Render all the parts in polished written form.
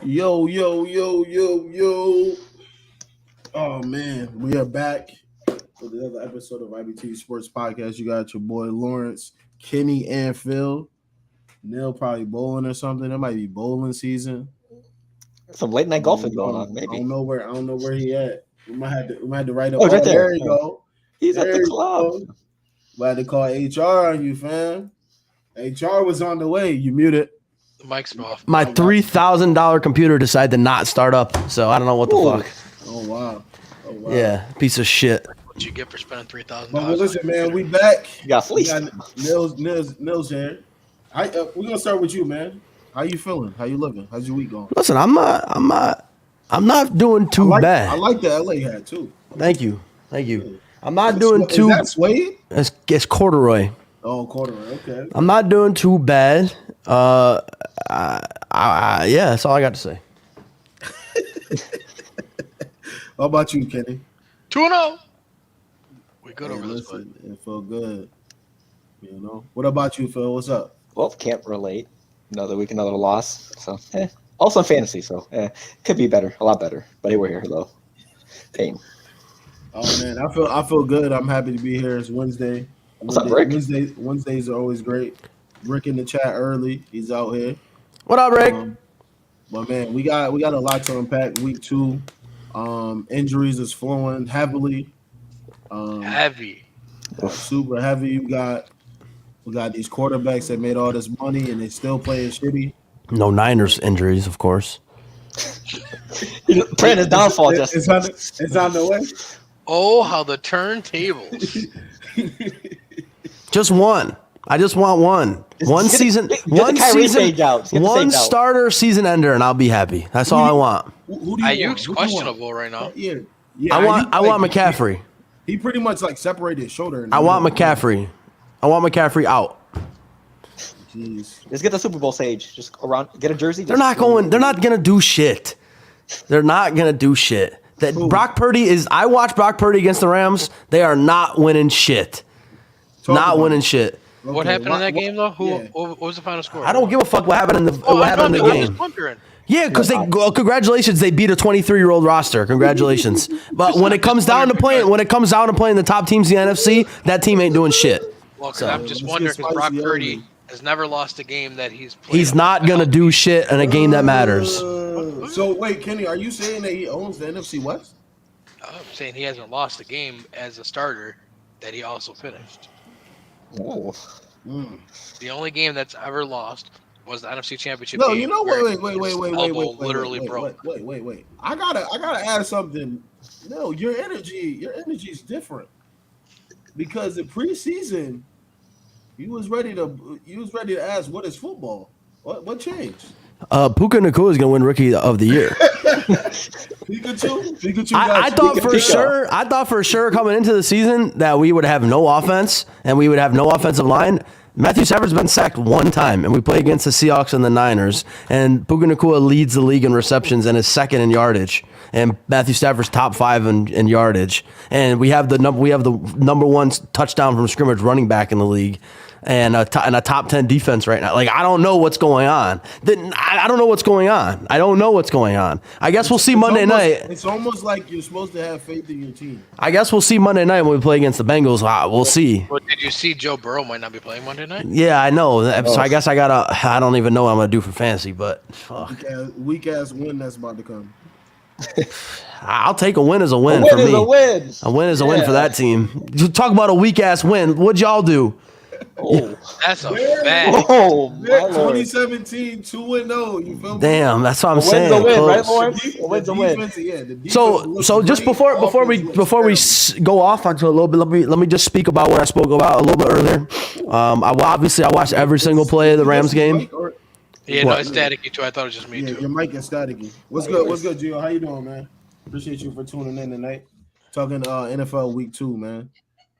Yo, yo, yo, yo, yo. Oh, man. We are back for the other episode of IBTE Sports Podcast. You got your boy Lawrence, Kenny, and Phil. Neil probably bowling or something. It might be bowling season. Some late night golfing going on, maybe. I don't know where he at. We might have to write up. Oh, right there you go. He's at the club. We had to call HR on you, fam. HR was on the way. You muted. The mic's off. My $3,000 computer decided to not start up, so I don't know what the fuck. Oh wow. Yeah, piece of shit. What'd you get for spending $3,000? Well, listen, man, we back. You got fleeced. Nils here. We're gonna start with you, man. How you feeling? How you living? How's your week going? Listen, I'm not doing too bad. I like the LA hat too. Thank you. I'm not doing too. Is that suede? It's corduroy. Oh, corduroy. Okay. I'm not doing too bad. Yeah, that's all I got to say. How about you, Kenny? 2-0. We good over this, but it felt good. You know. What about you, Phil? What's up? Well, can't relate. Another week, another loss. So, also in fantasy, so could be better, a lot better. But hey, we're here, though. Pain. Oh man, I feel good. I'm happy to be here. It's Wednesday. What's up, Rick? Wednesdays are always great. Rick in the chat early. He's out here. What up, Rick? But man, we got a lot to unpack. Week 2, injuries is flowing heavily. heavy. Super heavy. We got these quarterbacks that made all this money and they still playing shitty. No Niners injuries, of course. Praying his downfall. It's on the way. Oh, how the turntables. Just one. I just want one. One season. One starter season ender, and I'll be happy. That's all I want. Who do you want? Ayuk's questionable right now. Yeah. I want McCaffrey. He pretty much like separated his shoulder. I want McCaffrey. I want McCaffrey out. Jeez. Just get the Super Bowl stage. Just around, get a jersey. They're not gonna do shit. They're not gonna do shit. Brock Purdy is. I watched Brock Purdy against the Rams. They are not winning shit. Winning shit. Okay, what happened in that game though? What was the final score? I don't give a fuck what happened in the I'm game. just wondering. Yeah, because congratulations, they beat a 23-year-old roster. Congratulations. But when it comes down to playing the top teams in the NFC, that team ain't doing shit. Well, I'm just wondering because Brock Purdy has never lost a game that he's played. He's not gonna do shit in a game that matters. So wait, Kenny, are you saying that he owns the NFC West? I'm saying he hasn't lost a game as a starter that he also finished. Oh. The only game that's ever lost was the NFC Championship. No, game you know what? Wait. Broke. I gotta add something. No, your energy is different. Because the preseason, you was ready to ask what is football? What changed? Puka Nacua is gonna win Rookie of the Year. Pikachu I thought for sure coming into the season that we would have no offense and we would have no offensive line. Matthew Stafford's been sacked one time, and we play against the Seahawks and the Niners. And Puka Nacua leads the league in receptions and is second in yardage. And Matthew Stafford's top 5 in yardage. And we have the number 1 touchdown from scrimmage running back in the league. And a top 10 defense right now. Like, I don't know what's going on. I don't know what's going on. I guess we'll see Monday night. It's almost like you're supposed to have faith in your team. I guess we'll see Monday night when we play against the Bengals. We'll see. But did you see Joe Burrow might not be playing Monday night? Yeah, I know. So I guess I don't even know what I'm going to do for fantasy, but fuck. Weak ass win that's about to come. I'll take a win as a win for me. A win is a win for that team. Talk about a weak ass win. What'd y'all do? Oh, that's a fact. Oh, my 2017, 2-0. You feel me? Damn, that's what I'm saying. Win, right, Lawrence? Win. So just before we go off onto a little bit, let me just speak about what I spoke about a little bit earlier. I watched every single play of the Rams game. Yeah, no, it's staticky too. I thought it was just me too. Your mic is staticky. What's good, Gio? How you doing, man? Appreciate you for tuning in tonight. Talking NFL Week 2, man.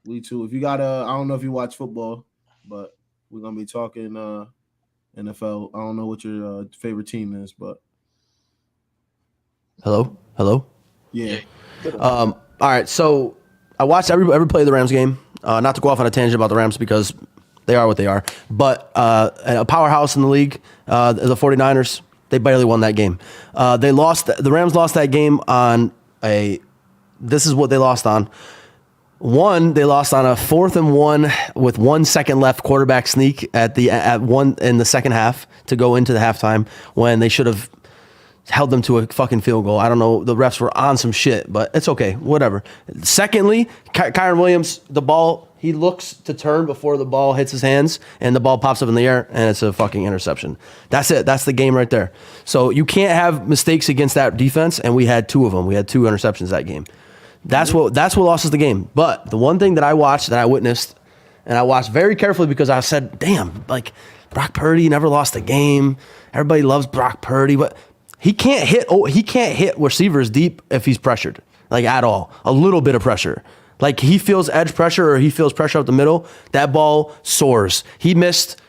Week 2. If you got I don't know if you watch football, but we're gonna be talking NFL. I don't know what your favorite team is, but hello. Yeah. All right. So I watched every play of the Rams game. Not to go off on a tangent about the Rams because they are what they are, but a powerhouse in the league, the 49ers. They barely won that game. The Rams lost that game on this is what they lost on. They lost on a 4th and 1 with 1 second left, quarterback sneak at one in the second half to go into the halftime when they should have held them to a fucking field goal. I don't know. The refs were on some shit, but it's okay. Whatever. Secondly, Kyron Williams, the ball, he looks to turn before the ball hits his hands, and the ball pops up in the air, and it's a fucking interception. That's it. That's the game right there. So you can't have mistakes against that defense, and we had 2 of them. We had 2 interceptions that game. That's what lost us the game. But the one thing that I watched, that I witnessed, and I watched very carefully because I said, damn, like Brock Purdy never lost a game. Everybody loves Brock Purdy, but he can't hit receivers deep if he's pressured, like at all. A little bit of pressure. Like he feels edge pressure or he feels pressure up the middle, that ball soars. He missed.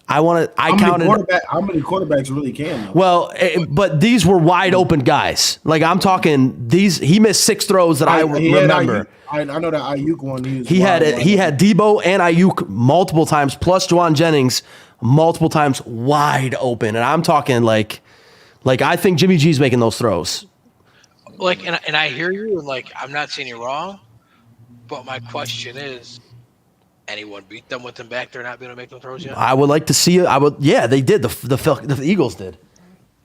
How many quarterbacks really can? Though? Well, but these were wide open guys. Like I'm talking these. He missed 6 throws that I remember. I know that Ayuk one. He had Debo and Ayuk multiple times, plus Juwan Jennings multiple times wide open, and I'm talking like I think Jimmy G's making those throws. Like, and I hear you, and like I'm not saying you're wrong, but my question is, anyone beat them with them back there not being able to make them throws yet? I would like to see it. Yeah, they did. The Eagles did.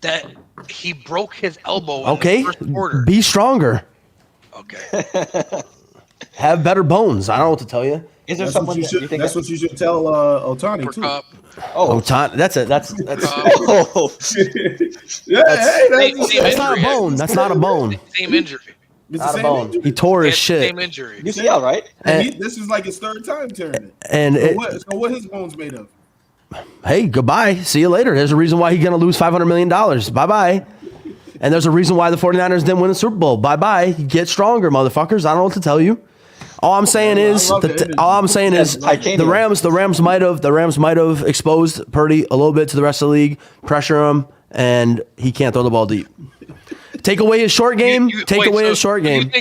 That he broke his elbow. Okay, in the first quarter. Be stronger. Okay. Have better bones. I don't know what to tell you. Is there That's someone what you should. That's what you should tell Otani too. Otani. That's it. That's. Oh. That's not a bone. That's not a bone. Same injury. It's Not the a same bone. injury. He tore his shit. Same injury. UCL, right? This is like his 3rd time tearing it. So what his bones made of? Hey, goodbye. See you later. There's a reason why he's going to lose $500 million. Bye-bye. And there's a reason why the 49ers didn't win the Super Bowl. Bye-bye. Get stronger, motherfuckers. I don't know what to tell you. All I'm saying is the Rams might have exposed Purdy a little bit to the rest of the league, pressure him, and he can't throw the ball deep. Take away his short game. You think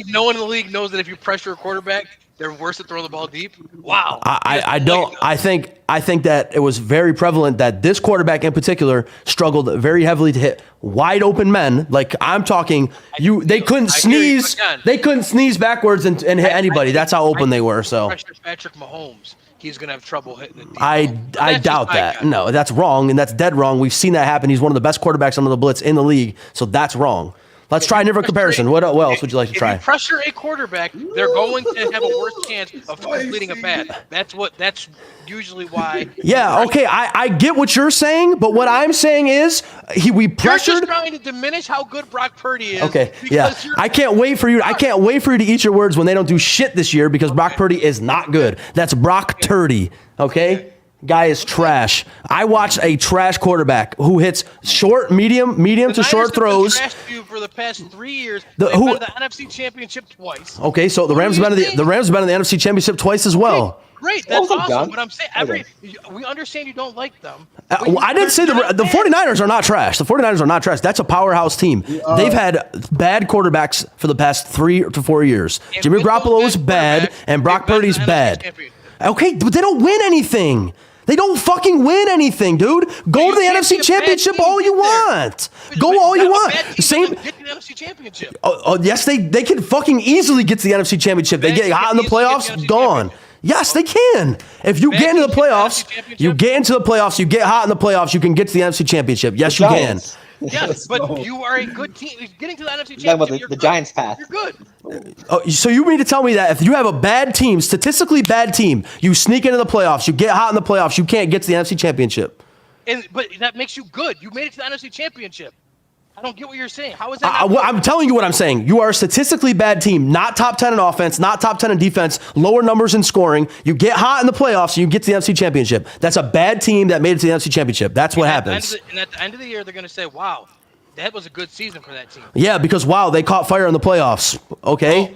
no one in the league knows that if you pressure a quarterback, they're worse at throwing the ball deep? Wow. I don't. I think that it was very prevalent that this quarterback in particular struggled very heavily to hit wide open men. Like I'm talking, they couldn't sneeze. They couldn't sneeze backwards and hit anybody. That's how open they were. So Patrick Mahomes, he's gonna have trouble hitting the deep. I doubt that. No, that's wrong, and that's dead wrong. We've seen that happen. He's one of the best quarterbacks under the blitz in the league. So that's wrong. Let's try a different comparison. What else would you like to try? If you pressure a quarterback, they're going to have a worse chance of completing a pass. That's usually why. Yeah, okay, I get what you're saying, but what I'm saying is we pressured. You're just trying to diminish how good Brock Purdy is. Okay, yeah. I can't wait for you to eat your words when they don't do shit this year because Brock Purdy is not good. That's Brock Turdy. Okay? Guy is trash. I watched a trash quarterback who hits short, medium to short throws. The Niners have been trash to you for the past 3 years. They've been to the NFC Championship twice. Okay, so the Rams have been in the NFC Championship twice as well. Great, that's awesome. But I'm saying we understand you don't like them. I didn't say the 49ers are not trash. The 49ers are not trash. That's a powerhouse team. They've had bad quarterbacks for the past 3 to 4 years. Jimmy Garoppolo's bad, and Brock Purdy's bad. Okay, but they don't win anything. They don't fucking win anything, dude. Go to the NFC Championship all you want. Go all you want. Same. Get to the NFC Championship. Oh, yes, they can fucking easily get to the NFC Championship. They get hot in the playoffs, gone. Yes, they can. If you get into the playoffs, you get hot in the playoffs, you can get to the NFC Championship. Yes, you can. Yes, but you are a good team. Getting to the NFC Championship, the Giants path. You're good. So you mean to tell me that if you have a bad team, statistically bad team, you sneak into the playoffs, you get hot in the playoffs, you can't get to the NFC Championship? But that makes you good. You made it to the NFC Championship. I don't get what you're saying. How is that? I'm telling you what I'm saying. You are a statistically bad team, not top 10 in offense, not top 10 in defense, lower numbers in scoring. You get hot in the playoffs, and you get to the NFC Championship. That's a bad team that made it to the NFC Championship. That's what happens. And at the end of the year, they're going to say, wow, that was a good season for that team. Yeah, because, wow, they caught fire in the playoffs. Okay?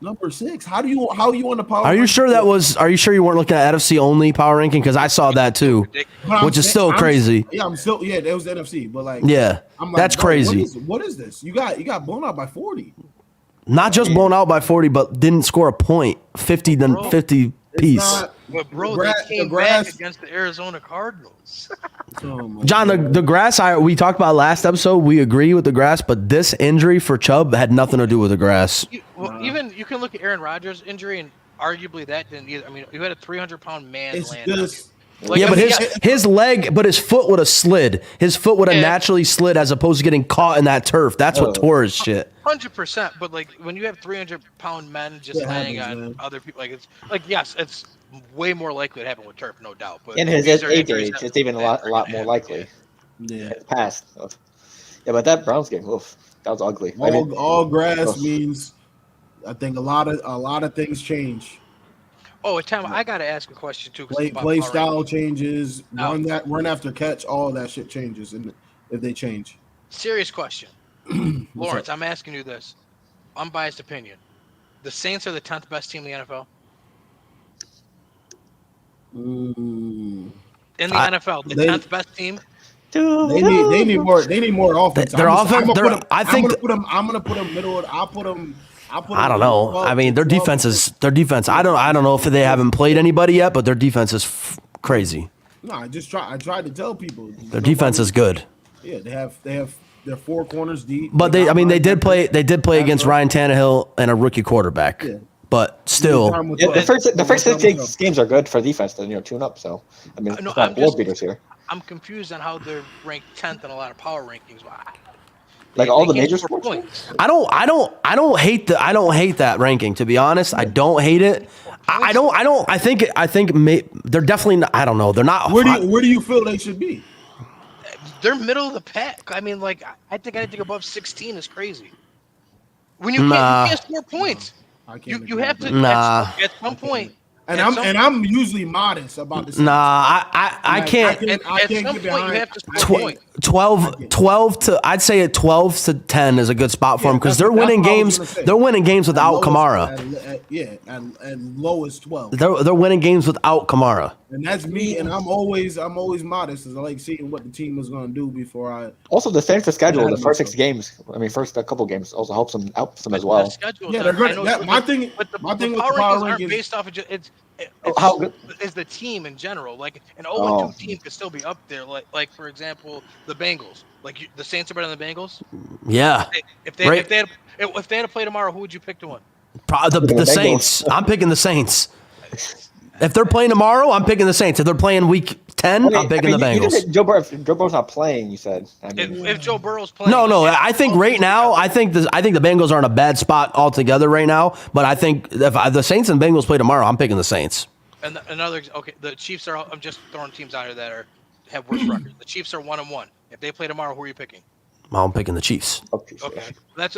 Number 6. How are you on the power? Are you sure you weren't looking at NFC only power ranking? Because I saw that too, which is still crazy. Yeah, that was the NFC, but like, yeah, I'm like, that's crazy. What is this? You got blown out by 40. Not just blown out by 40, but didn't score a point. 50 piece. But bro, they came back against the Arizona Cardinals. John, the grass we talked about last episode, we agree with the grass, but this injury for Chubb had nothing to do with the grass. Even you can look at Aaron Rodgers' injury, and arguably that didn't either. I mean, you had a 300-pound man land. But his leg, but his foot would have slid. His foot would have naturally slid as opposed to getting caught in that turf. That's what tore his shit. 100%. But like when you have 300-pound men just landing on other people, like it's like yes, it's way more likely to happen with turf, no doubt. But in his age, it's even a lot more likely. Yeah, past. Yeah, but that Browns game, that was ugly. All grass means, I think a lot of things change. Oh, Tom, I got to ask a question too. Play style changes, run after catch, all that shit changes, and if they change. Serious question, Lawrence. I'm asking you this, unbiased opinion. The Saints are the 10th best team in the NFL. In the NFL, the 10th best team. They need more offense. Their offense. I'm gonna put them middle. I don't know. I mean, their defense. I don't know if they haven't played anybody yet, but their defense is crazy. No, I tried to tell people their defense is good. Yeah, they have their 4 corners deep. But they did play against Ryan Tannehill and a rookie quarterback. Yeah. But still, the first 6 games are good for defense to tune up. So I mean, it's not world beaters here. I'm confused on how they're ranked 10th in a lot of power rankings. Like all the major sports. I don't hate that ranking, to be honest. I don't hate it. I think they're definitely not, I don't know. They're not. Where do you feel they should be? They're middle of the pack. I mean, like I think above 16 is crazy. When you can't score points, you have to at some point. And I'm usually modest about this. I can't. At some point, you have to score a point. 12 to I'd say at 12 to 10 is a good spot for them because they're winning games. They're winning games without Kamara. And lowest 12. They're winning games without Kamara. And that's me. And I'm always modest because I like seeing what the team is going to do before I. Also, the Saints' schedule, the first 6 games. I mean, first a couple games also helps them as well. Yeah, they're good. My thing with the power rankings aren't based off of is the team in general. Like an 0-2 team could still be up there. Like for example, the Bengals. Like the Saints are better than the Bengals. Yeah. If they had to play tomorrow, who would you pick to win? The Saints. I'm picking the Saints. If they're playing tomorrow, I'm picking the Saints. If they're playing week 10, I'm picking the Bengals. Joe Burrow's not playing, you said. If Joe Burrow's playing. No. I think right now, I think the Bengals are in a bad spot altogether right now. But I think if the Saints and Bengals play tomorrow, I'm picking the Saints. And the Chiefs are. I'm just throwing teams out here that have worse records. The Chiefs are 1-1. If they play tomorrow, who are you picking? I'm picking the Chiefs. Okay, that's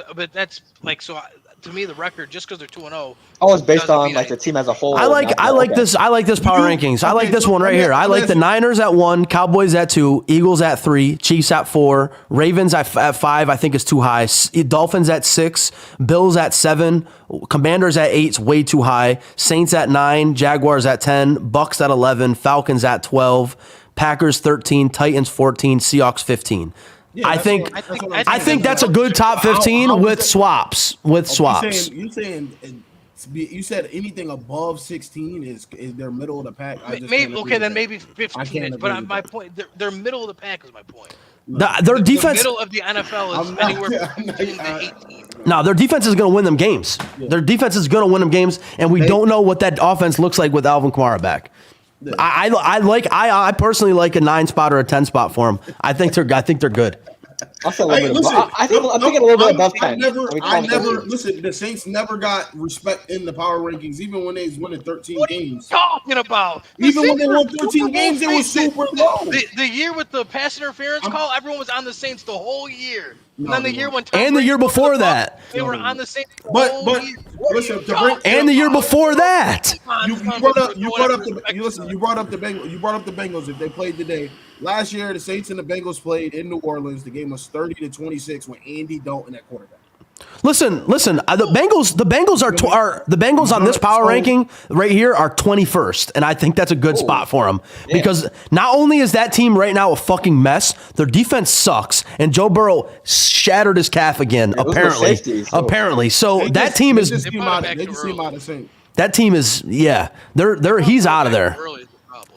like so. To me, the record just because they're 2-0. Oh, it's based on like the team as a whole. I like this power rankings. I like this one right here. I like the Niners at 1, Cowboys at 2, Eagles at 3, Chiefs at 4, Ravens at 5. I think is too high. Dolphins at 6, Bills at 7, Commanders at 8, way too high. Saints at 9, Jaguars at 10, Bucks at 11, Falcons at 12, Packers 13, Titans 14, Seahawks 15. Yeah, I think that's a good top 15 with swaps. With swaps. You said anything above 16 is their middle of the pack. Maybe 15. But my point, they're middle of the pack is my point. Their defense, the middle of the NFL is anywhere from 15 to 18. No, their defense is going to win them games. Yeah. Their defense is going to win them games, and we don't know what that offense looks like with Alvin Kamara back. Yeah. I personally like a 9 spot or a 10 spot for them. I think they're good. I'm thinking a little bit above 10. Listen. The Saints never got respect in the power rankings, even when they was winning 13 games. Talking about even when they won 13 games, it was super low. The year with the pass interference call, everyone was on the Saints the whole year. And then the year when and the year before that, they were on the Saints. But listen, and the year before that, you brought up the Bengals. If they played today, last year the Saints and the Bengals played in New Orleans. The game was 30-26 with Andy Dalton at quarterback. Listen. The Bengals on this power ranking right here are 21st, and I think that's a good spot for them because not only is that team right now a fucking mess, their defense sucks, and Joe Burrow shattered his calf again. Apparently, so that team is. That team is he's out of there.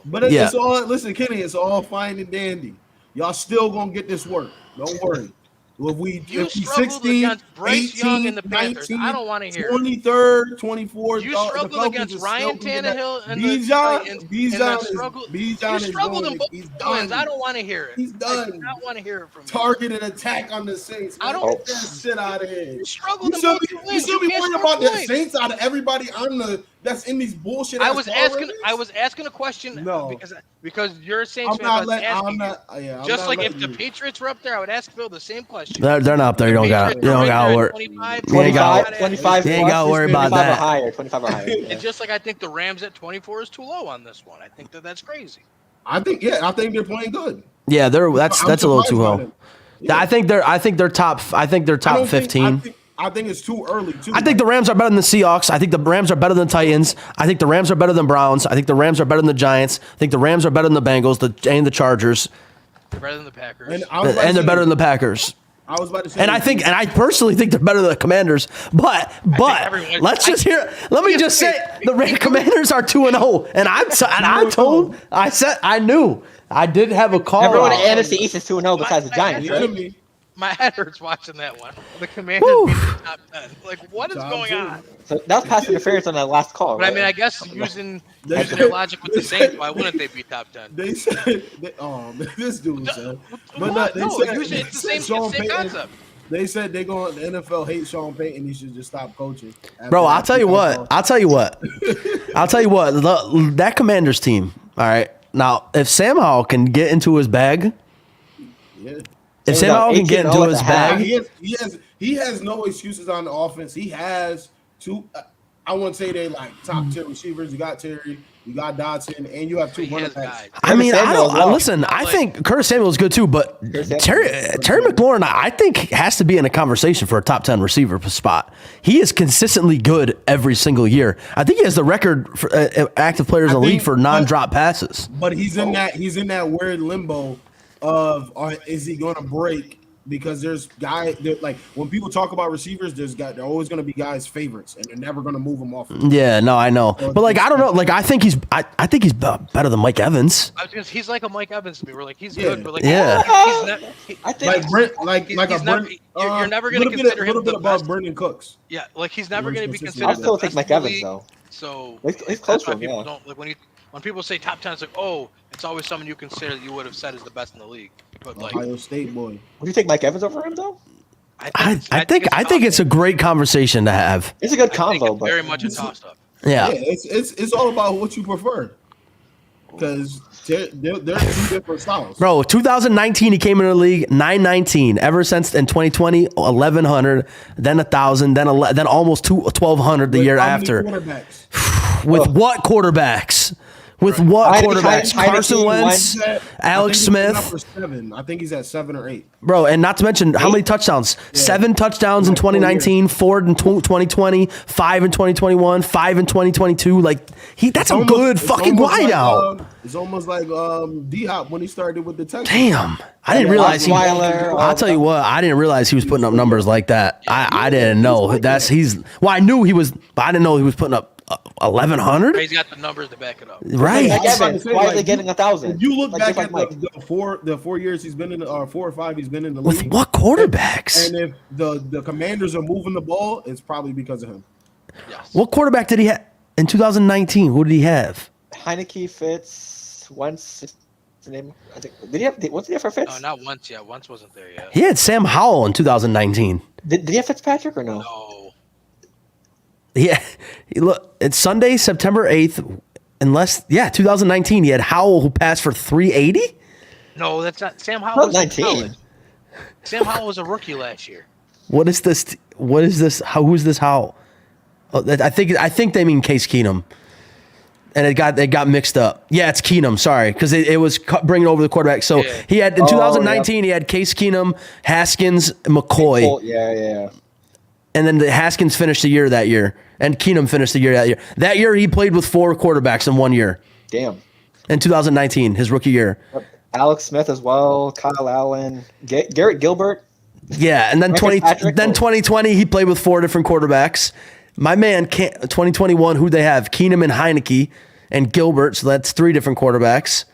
But it's all. Listen, Kenny, it's all fine and dandy. Y'all still gonna get this work. Don't worry. If we 16, 18, 19, I don't want to hear 23rd, 24th. You struggled against Ryan Tannehill and Bijan is struggled in both wins. I don't want to hear it. He's done. I do not want to hear it from you. Targeted attack on the Saints. I don't get that shit out of here. You struggled in both wins. You should be worried about the Saints out of everybody that's in these bullshit. I was asking a question because you're a Saints fan. Just like if the Patriots were up there, I would ask Phil the same question. They're not up there. You don't got to worry. 25. You ain't got to worry about that. 25 or higher. And just like I think the Rams at 24 is too low on this one. I think that's crazy. I think they're playing good. Yeah, that's a little too low. Yeah. I think they're top 15. I think it's too early, too. I think the Rams are better than the Seahawks. I think the Rams are better than the Titans. I think the Rams are better than Browns. I think the Rams are better than the Giants. I think the Rams are better than the Bengals and the Chargers. They're better than the Packers. And they're better than the Packers. I was about to say, and I personally think they're better than the Commanders. But let me just say the Commanders are 2-0, and I knew I did have a call. Everyone in NFC East is 2-0 besides the Giants. Right? My head hurts watching that one. The Commanders beat the top 10. Like, what is going on? So that was pass interference on that last call. But right? I mean, I guess using their logic with the Saints, why wouldn't they be top 10? They said, this dude said. It's the same concept. They said the NFL hates Sean Payton. He should just stop coaching. Bro, I'll tell you what. That Commanders team. All right. Now, if Sam Howell can get into his bag. Yeah. If Sam Howell can get into his bag, he has no excuses on the offense. He has two. I wouldn't say they like top tier receivers. You got Terry, you got Dodson, and you have two running backs. I mean, I think Curtis Samuel is good too, but Terry McLaurin, I think has to be in a conversation for a top 10 receiver spot. He is consistently good every single year. I think he has the record for active players in the league for non-drop passes. But he's in that weird limbo of is he going to break? Because there's guys like when people talk about receivers, they're always going to be guys' favorites, and they're never going to move them off. Yeah, no, I know, but like I don't know, like I think he's better than Mike Evans. He's like a Mike Evans to me. We're like he's good, but like I think you're never going to consider him a little bit above Brandon Cooks. Yeah, like he's never going to be considered. I still think Mike Evans though. So he's close to him. People don't like when people say top 10, it's like, oh, it's always someone you consider that you would have said is the best in the league. But like Ohio State boy. Would you take Mike Evans over him though? I think it's a great conversation to have. It's a good convo, but very much a toss up. Yeah, it's all about what you prefer. Because they're two different styles. Bro, 2019 he came into the league 919. Ever since in 2020 1100, then 1000, then almost 1200 the year after. With what quarterbacks? With what quarterbacks? Carson Wentz, Alex Smith. I think he's at 7 or 8. Bro, and not to mention how many touchdowns? 7 touchdowns in 2019, 4 in 2020, 5 in 2021, 5 in 2022. Like that's a good fucking wideout. It's almost like D-Hop when he started with the Texans. Damn, I didn't realize I'll tell you what, I didn't realize he was putting up numbers like that. I didn't know I knew he was, but I didn't know he was putting up 1,100. He's got the numbers to back it up. Right. Why are they getting 1,000? If you look back at the 4 years he's been in, or 4 or 5 he's been in the league. With what quarterbacks? And if the Commanders are moving the ball, it's probably because of him. Yes. What quarterback did he have in 2019? Who did he have? Heineke, Fitz, Wentz. Name. I think. Did he have? What's he have for Fitz? No, not Wentz. Yeah, Wentz wasn't there yet. He had Sam Howell in 2019. Did he have Fitzpatrick or no? No. Yeah, look, it's Sunday, September 8th. 2019. He had Howell who passed for 380. No, that's not. Sam Howell was 19. Sam Howell was a rookie last year. What is this? Who's this Howell? Oh, I think they mean Case Keenum. And it got mixed up. Yeah, it's Keenum. Sorry, because it was bringing over the quarterback. So he had in 2019 he had Case Keenum, Haskins, McCoy. Yeah. and then Haskins finished the year that year, and Keenum finished the year that year. That year, he played with 4 quarterbacks in 1 year. Damn. In 2019, his rookie year. Alex Smith as well, Kyle Allen, Garrett Gilbert. Yeah, and then 2020, he played with 4 different quarterbacks. My man, 2021, who they have? Keenum and Heineke and Gilbert, so that's 3 different quarterbacks.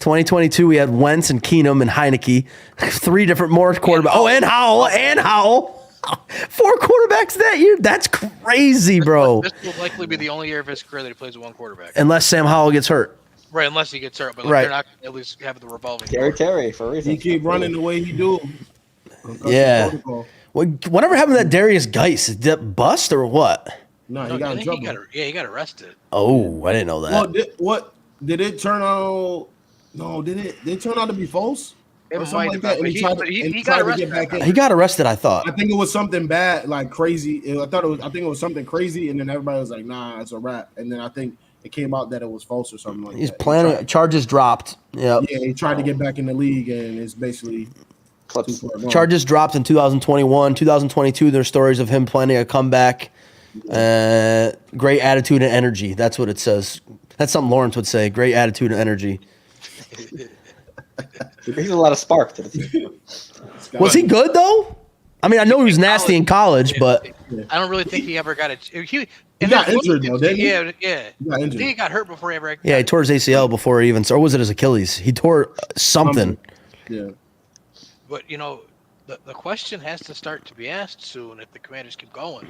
2022, we had Wentz and Keenum and Heineke, 3 different more quarterbacks. Oh, and Howell. 4 quarterbacks that year. That's crazy, bro. This will likely be the only year of his career that he plays with 1 quarterback. Unless Sam Howell gets hurt. Right, unless he gets hurt, but they're not going to at least have the revolving. Terry, for a reason. He keep running the way he do. Yeah. Whatever happened to that Darius Geis? Did that bust or what? No, he got in trouble. He got arrested. Oh, I didn't know that. Well, did it turn out? No, did it turn out to be false? Or something like that? And he tried to get back in. He got arrested, I thought. I think it was something bad, like crazy. I think it was something crazy, and then everybody was like, "Nah, it's a wrap." And then I think it came out that it was false or something like that. He's planning. Charges dropped. Yeah. Yeah, he tried to get back in the league, and it's basically charges dropped in 2021. 2022, there's stories of him planning a comeback. Great attitude and energy. That's what it says. That's something Lawrence would say. Great attitude and energy. He brings a lot of spark to the team. Was he good though? I mean, I know he was nasty in college, but I don't really think he ever got it. He got injured though, didn't he? Yeah. He got injured. He got hurt before he ever. Yeah, he tore his ACL before he even, or was it his Achilles? He tore something. Yeah. But the question has to start to be asked soon if the Commanders keep going.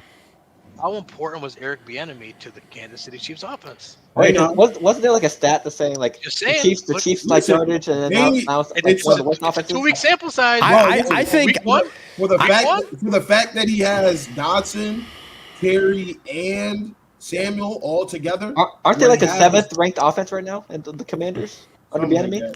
How important was Eric Bieniemy to the Kansas City Chiefs offense? Wait, wasn't there like a stat that's saying like the Chiefs like yardage and now it's one of the worst offenses? 2-week sample size. I think for the fact that he has Dodson, Terry, and Samuel all together. Aren't they like the 7th ranked offense right now? And the Commanders under Bieniemy?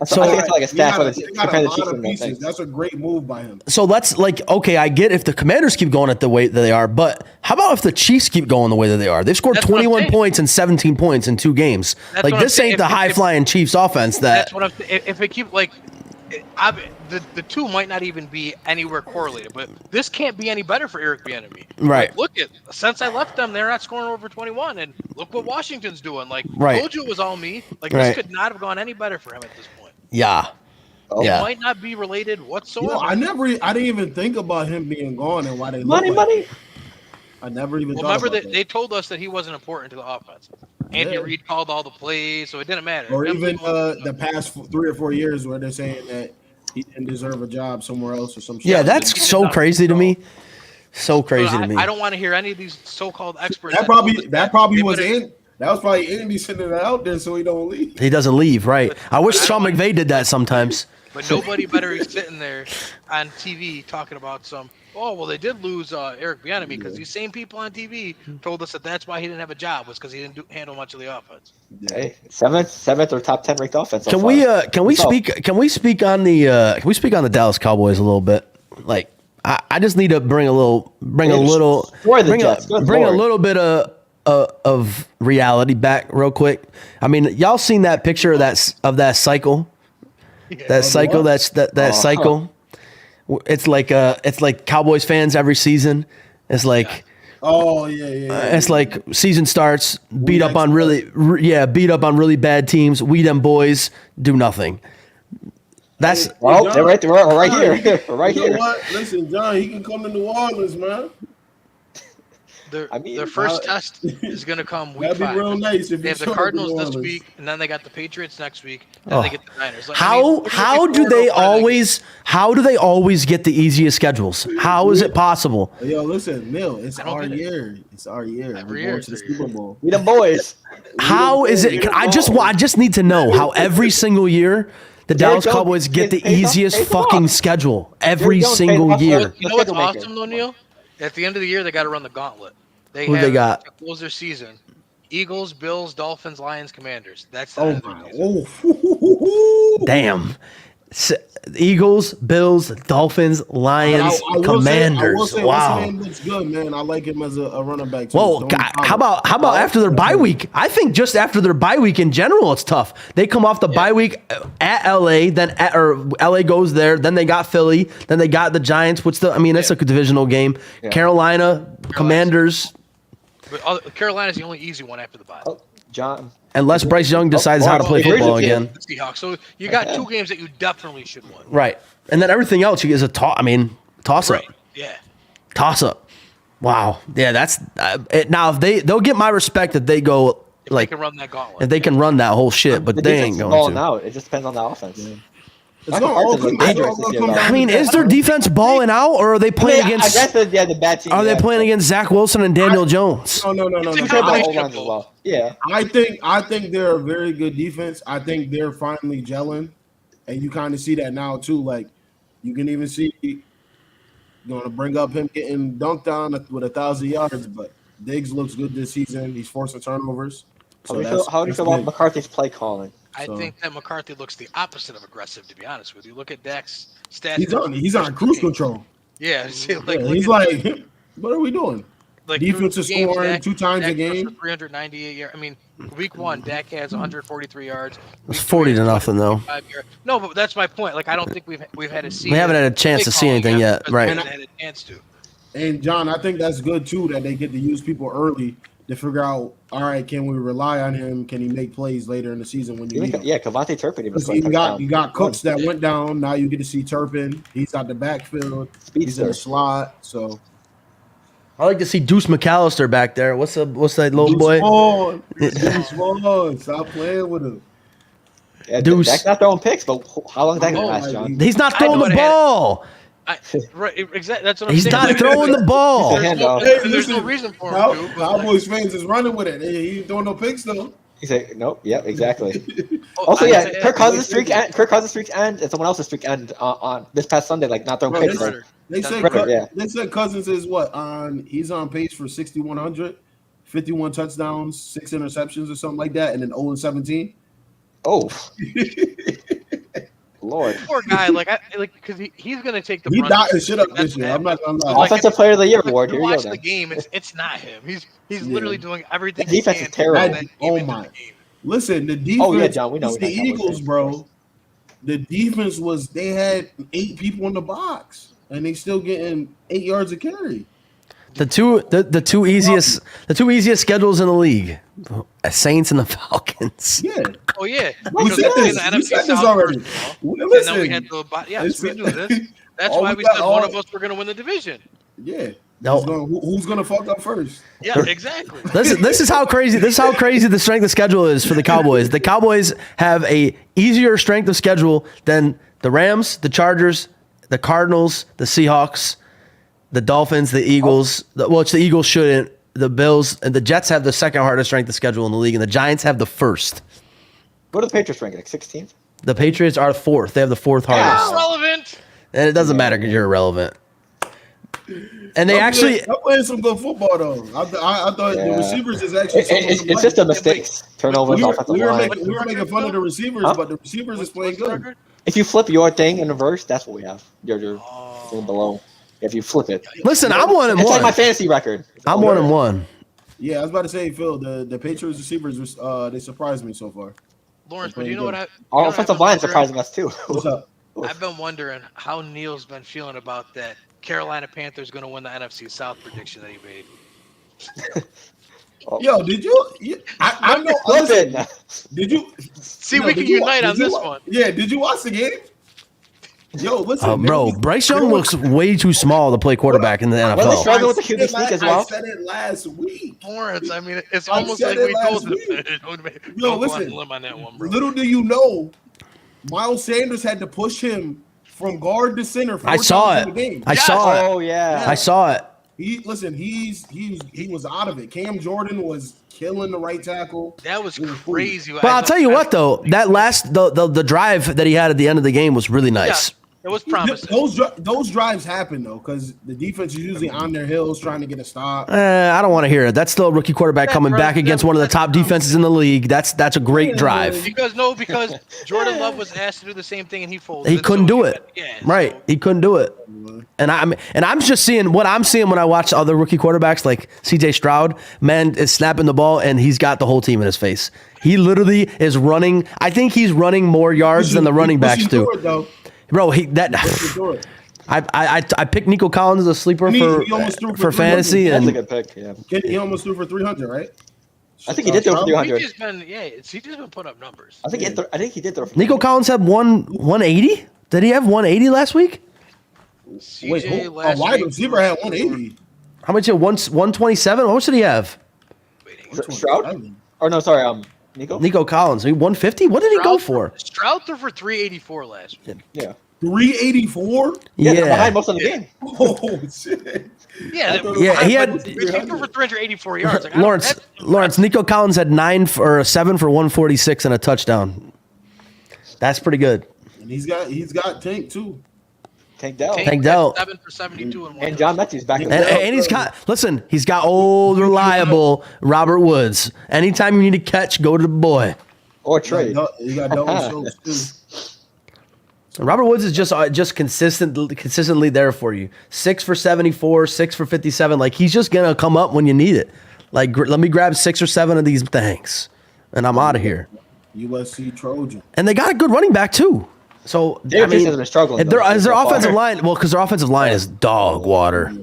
So I think it's like a stat for the Chiefs. That's a great move by him. So let's okay, I get if the Commanders keep going at the way that they are, but how about if the Chiefs keep going the way that they are? They've scored 21 points and 17 points in 2 games. This ain't the high-flying Chiefs offense. That's what I'm saying. If it keep the 2 might not even be anywhere correlated, but this can't be any better for Eric Bieniemy. Right. Look since I left them, they're not scoring over 21, and look what Washington's doing. Told you it was all me. This could not have gone any better for him at this point. Yeah. It might not be related whatsoever. I didn't even think about him being gone and why they money. I never even thought remember about that they told us that he wasn't important to the offense. Andy Reid called all the plays, so it didn't matter. Or even the past 3 or 4 years where they're saying that he didn't deserve a job somewhere else or some shit. Yeah, that's so crazy to me. So crazy to me. I don't want to hear any of these so-called experts. That probably was in. That was probably Andy sending it out there so he don't leave. He doesn't leave, right? I wish Sean McVay did that sometimes. But nobody better be sitting there on TV talking about they did lose Eric Bieniemy because these same people on TV told us that's why he didn't have a job was because he didn't handle much of the offense. Hey, seventh or top 10 ranked offense. Can we speak on the Dallas Cowboys a little bit? I just need to bring a little bit of reality back real quick. I mean, y'all seen that picture of that cycle? That cycle, cycle. It's like Cowboys fans every season. It's like it's like season starts, beat up on really bad teams. We them boys do nothing. That's they're right here. We're right here. You know what? Listen, John, he can come to New Orleans, man. Their first test is going to come week 5. That'd be real nice if they have the Cardinals this week, and then they got the Patriots next week, and then they get the Niners. How do they always get the easiest schedules? How is it possible? Yo, listen, Mill, it's our year. It's our year. Every year to the Super Bowl. We the boys. How is it? I just need to know how every single year the Dallas Cowboys get the easiest fucking schedule every single year. You know what's awesome, though, Neil? At the end of the year, they got to run the gauntlet. Who they got? To close their season. Eagles, Bills, Dolphins, Lions, Commanders. That's my. Damn. Eagles, Bills, Dolphins, Lions, Commanders. Wow. What's looks good, man. I like him as a running back too. Whoa, God, how about after their bye week? I think just after their bye week in general, it's tough. They come off the bye week at LA, or LA goes there, then they got Philly, then they got the Giants. That's a divisional game. Yeah. Carolina, Commanders. But Carolina's the only easy one after the bye. John. Unless Bryce Young decides how to play football again. Seahawks. So you got 2 games that you definitely should win. Right. And then everything else is a toss up. Right. Yeah. Toss up. Wow. Yeah, that's it. Now if they'll get my respect if they go they can run that gauntlet. If they can run that whole shit, but they ain't going to. Out. It just depends on the offense. Yeah. Is their defense balling out, or are they playing against? I guess the bad team. Are they playing against Zach Wilson and Daniel Jones? No. Yeah, I think they're a very good defense. I think they're finally gelling, and you kind of see that now too. Like you can even see going to bring up him getting dunked on with 1,000 yards, but Diggs looks good this season. He's forcing turnovers. How do you feel about McCarthy's play calling? I think that McCarthy looks the opposite of aggressive, to be honest with you. Look at Dak's stats. He's on cruise control. Yeah. He's like, what are we doing? Like defensive scoring 2 times a game. 398 yards. Week 1, Dak has 143 yards. It's 40-0 though. No, but that's my point. Like I don't think we've had a season. We haven't had a chance to see anything yet, right? We haven't had a chance to. And John, I think that's good too that they get to use people early to figure out, all right, can we rely on him? Can he make plays later in the season when you need him? Yeah, Kavonte Turpin. You got Cooks that went down. Now you get to see Turpin. He's out the backfield. He's in the slot. So I like to see Deuce McAllister back there. What's that little boy? Deuce Vaughn. Stop playing with him. Yeah, Deuce. That's not throwing picks, but how long is that going to last, John? He's not throwing the ball. Right, exactly. That's what I'm saying. He's not throwing the ball. There's no reason for him to. Cowboys fans is running with it. He ain't throwing no picks though. He said, nope. Yep, exactly. Also, Kirk Cousins' streak ends, and someone else's streak ends on this past Sunday, like not throwing picks. They said Cousins is he's on pace for 6,100, 51 touchdowns, 6 interceptions or something like that, and then 0-17. Oh. Lord, poor guy. Because he's gonna take the. He dotted shit up this year. I'm not gonna lie. Offensive Player of the Year award. Here you go. Watch the game. It's not him. He's literally doing everything. The defense is terrible. Oh my! Listen, the defense. Oh yeah, John. We know the Eagles, bro. The defense they had 8 people in the box, and they still getting 8 yards a carry. The two easiest schedules in the league. Saints and the Falcons. Yeah. Oh yeah. We said this already. And then we had we knew this. That's why we said one of us were going to win the division. Yeah. No. Who's going to fuck up first? Yeah, exactly. This is how crazy the strength of schedule is for the Cowboys. The Cowboys have a easier strength of schedule than the Rams, the Chargers, the Cardinals, the Seahawks, the Dolphins, the Eagles. The Eagles shouldn't. The Bills and the Jets have the second hardest strength of schedule in the league, and the Giants have the first. What are the Patriots ranking? Like 16th? The Patriots are 4th. They have the 4th hardest. Irrelevant. And it doesn't matter because you're irrelevant. And they I'm playing some good football though. I thought the receivers is actually. It's just a mistake. Turnovers, offensive line. We were making fun of the receivers, but the receivers is playing good. If you flip your thing in reverse, that's what we have. You're below. If you flip it. Listen, I'm 1-1. It's like my fantasy record. I'm 1-1. Yeah, I was about to say, Phil, the Patriots receivers, they surprised me so far. Lawrence, but you know what? Our offensive line surprising us too. What's up? I've been wondering how Neil's been feeling about that Carolina Panthers going to win the NFC South prediction that he made. Yo, did you? I know. Listen, did you? See, we can unite on this one. Yeah, did you watch the game? Yo, listen, bro. Bryce Young looks way too small to play quarterback in the NFL. Well, they struggle with the QB sneak as well. I said it last week. Lawrence, I mean, it's almost like we told him. Yo, listen. Little do you know, Miles Sanders had to push him from guard to center. I saw it. I saw it. Oh yeah, I saw it. He was out of it. Cam Jordan was killing the right tackle. That was crazy. But I'll tell you what though, that last the drive that he had at the end of the game was really nice. It was promising. Those drives happen though, because the defense is usually on their heels trying to get a stop. I don't want to hear it. That's still a rookie quarterback coming back against one of the top defenses in the league. That's a great drive. Because Jordan Love was asked to do the same thing and he folded. He couldn't do it. Right. He couldn't do it. And I'm just seeing what I'm seeing when I watch other rookie quarterbacks like CJ Stroud. Man is snapping the ball and he's got the whole team in his face. He literally is running. I think he's running more yards than the running backs do. Bro, I picked Nico Collins as a sleeper for fantasy, That's and a good pick. Yeah, he almost threw for 300, right? I think he did throw for 300. He's just been putting up numbers. I think he did throw for 300. Nico Collins had 180. Did he have 180 last week? Wait, a wide receiver had 180. How much? 127. What much did he have? Stroud? Or no, sorry, Nico Collins. 150. What did he go for? Stroud threw for 384 last week. Yeah. 384? Yeah, they're behind most of the game. Oh shit. He had. He threw for 384 yards. Like, Lawrence. Nico Collins had 7 for 146 and a touchdown. That's pretty good. And he's got Tank too. Tank Dell. 7 for 72 and John Mechie's back. And he's got old reliable Robert Woods. Anytime you need a catch, go to the boy. Or trade. You got Dalton Schultz too. Robert Woods is just consistently there for you. 6 for 74, 6 for 57. Like he's just gonna come up when you need it. Like let me grab 6 or 7 of these things, and I'm out of here. USC Trojan. And they got a good running back too. So their defense has been struggling. Their offensive line, because their offensive line is dog water.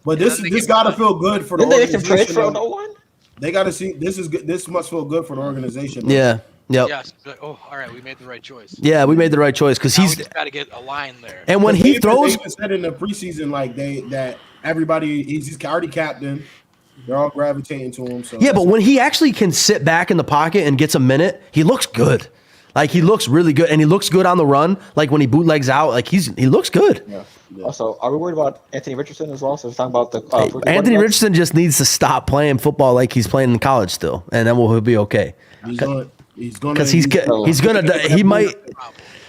But this gotta feel good for the organization. Didn't they trade for no one? They gotta see this is good. This must feel good for the organization. Yeah. Yep. Yes. Oh, all right. We made the right choice. Yeah, we made the right choice because he's got to get a line there. And when he throws, they said in the preseason, like that everybody he's already captain. They're all gravitating to him. So yeah, but when he actually can sit back in the pocket and gets a minute, he looks good. Like he looks really good, and he looks good on the run. Like when he bootlegs out, like he looks good. Yeah. Also, are we worried about Anthony Richardson as well? So we're talking about the Anthony Richardson just needs to stop playing football like he's playing in college still, and then he'll be okay. Because he might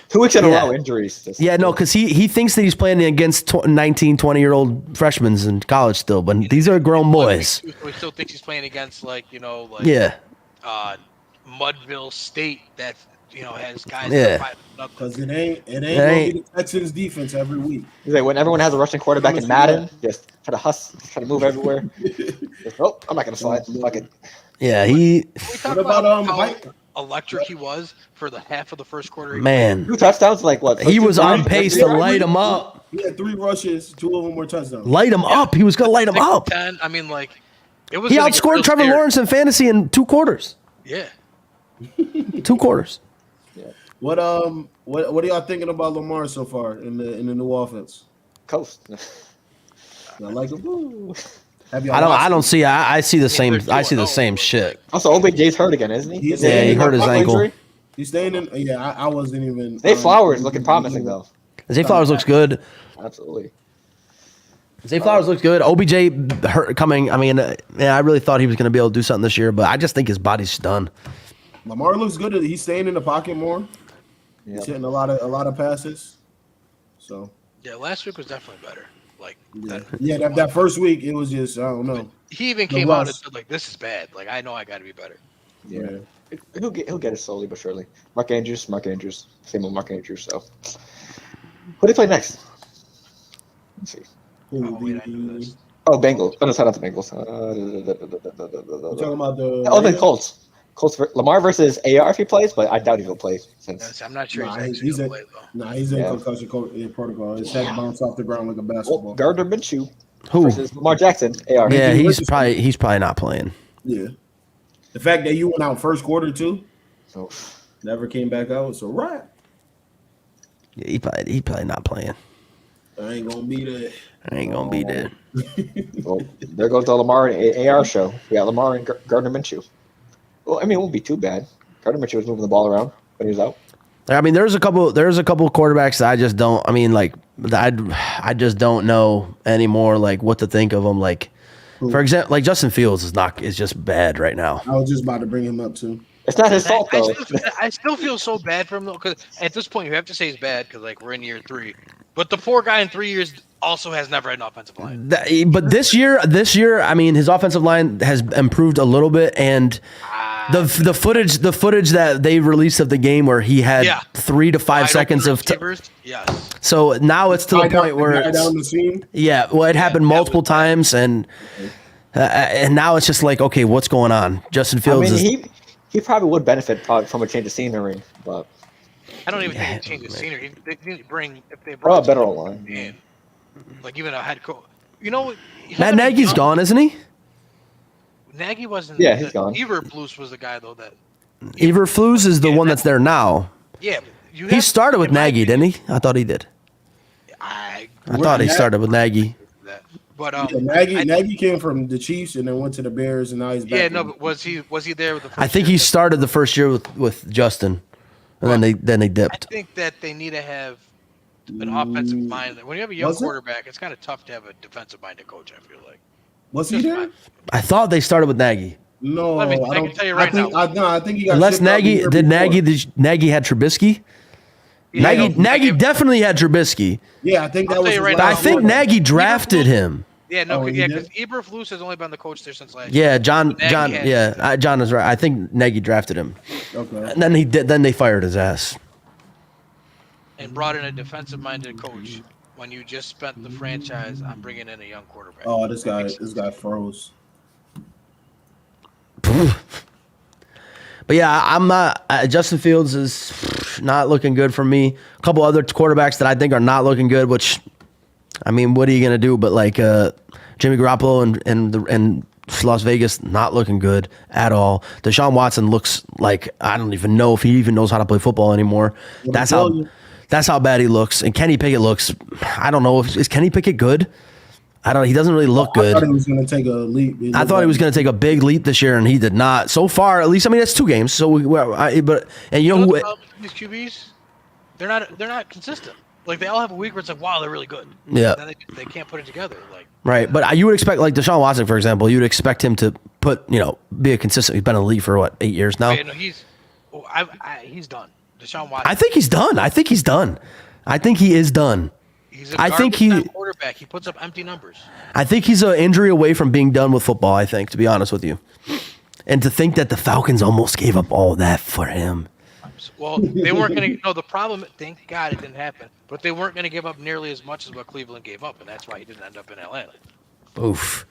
2 weeks in a row injuries. Yeah, no, because he thinks that he's playing against 19, 20-year-old freshmen in college still, but these are grown boys. We still think he's playing against Mudville State that has guys. Yeah, because it ain't gonna be the Texans defense every week. He's like when everyone has a rushing quarterback in Madden, just try to hustle, try to move everywhere. I'm not gonna slide. Fuck it. Yeah, What about how electric he was for the half of the first quarter? Man, 2 touchdowns, like what? He was on pace to light him up. He had 3 rushes, 2 of them were touchdowns. Light him up. He was gonna light him up. 10. I mean, like it was. He outscored Trevor Lawrence in fantasy in 2 quarters. Yeah, 2 quarters. Yeah. What are y'all thinking about Lamar so far in the new offense? Coast. I like him. I don't see. I see the same. I see the same shit. Also, OBJ's hurt again, isn't he? He hurt his ankle. Injury? He's staying in. Yeah, I wasn't even. Zay Flowers looking promising though. Zay Flowers looks good. Absolutely. Zay Flowers looks good. OBJ coming. I mean, I really thought he was going to be able to do something this year, but I just think his body's done. Lamar looks good. He's staying in the pocket more. Yep. He's hitting a lot of passes. So yeah, last week was definitely better. Like that first week it was just I don't know. He even came out and said like, "This is bad. Like I know I got to be better." Yeah, he'll get it slowly but surely. Mark Andrews, same with Mark Andrews. So who do they play next? Let's see. Bengals. Oh, no, not the Bengals. We're talking about the Colts. Lamar versus AR if he plays, but I doubt he'll play. I'm not sure he's in. He's in concussion protocol. His head bounced off the ground like a basketball. Gardner Minshew versus Lamar Jackson. AR. Yeah, he's probably not playing. Yeah, the fact that you went out first quarter too, never came back out. It's a wrap. Yeah, he probably not playing. I ain't gonna be there. Well, there goes the Lamar and AR show. We got Lamar and Gardner Minshew. Well, I mean, it won't be too bad. Gardner Minshew was moving the ball around when he was out. I mean, there's a couple quarterbacks that I just don't. I mean, like I just don't know anymore. Like what to think of them. Like, for example, like Justin Fields is just bad right now. I was just about to bring him up too. It's not his fault though. I still feel so bad for him though, because at this point you have to say he's bad because like we're in year 3. But the poor guy in 3 years also has never had an offensive line. But this year, I mean, his offensive line has improved a little bit, and the footage that they released of the game where he had 3 to 5 seconds of. Yes. So now it's to the point where it happened multiple times, and now it's just like, okay, what's going on? Justin Fields. I mean, he probably would benefit from a change of scenery, but I don't even think it changes scenery. They need to bring if they brought a better line in, like even a head coach. You know, Matt Nagy's gone, isn't he? Nagy wasn't. Yeah, he's gone. Eberflus was the guy though that. Eberflus is the one that's there now. Yeah, he started with Nagy, didn't he? I thought he did. I thought he started with Nagy. But Nagy came from the Chiefs and then went to the Bears and now he's back. Yeah, no, but was he there with the first I think he started the first year with Justin, and then they dipped. I think that they need to have an offensive mind. When you have a young quarterback, it's kind of tough to have a defensive-minded coach, I feel like. Was he there? I thought they started with Nagy. No, I can tell you right now. I think he got unless Nagy had Trubisky. Yeah, Nagy definitely had Trubisky. Yeah, I think that was. Right but I think Nagy drafted him. Yeah, no, because Eberflus has only been the coach there since last year. year. John is right. I think Nagy drafted him. Okay. And then they fired his ass. And brought in a defensive-minded coach when you just spent the franchise on bringing in a young quarterback. Oh, this guy froze. But yeah, I'm not. Justin Fields is not looking good for me. A couple other quarterbacks that I think are not looking good. Which, I mean, what are you gonna do? But like Jimmy Garoppolo and Las Vegas, not looking good at all. Deshaun Watson looks like I don't even know if he even knows how to play football anymore. That's how bad he looks. And Kenny Pickett looks. I don't know is Kenny Pickett good. He doesn't really look good. I thought he was going to take a leap. I thought he was going to take a big leap this year, and he did not. So far, at least, I mean, that's 2 games. So, you know who? These QBs, they're not consistent. Like they all have a week where it's like, wow, they're really good. Yeah. And then they can't put it together. Like right, but you would expect like Deshaun Watson, for example, you would expect him to be a consistent. He's been in the league for 8 years now. Okay, no, he's done. Deshaun Watson. I think he's done. I think he is done. He's a garbage quarterback. He puts up empty numbers. I think he's an injury away from being done with football, I think, to be honest with you. And to think that the Falcons almost gave up all that for him. Well, they weren't going to. No, the problem, thank God it didn't happen, but they weren't going to give up nearly as much as what Cleveland gave up, and that's why he didn't end up in Atlanta. Oof.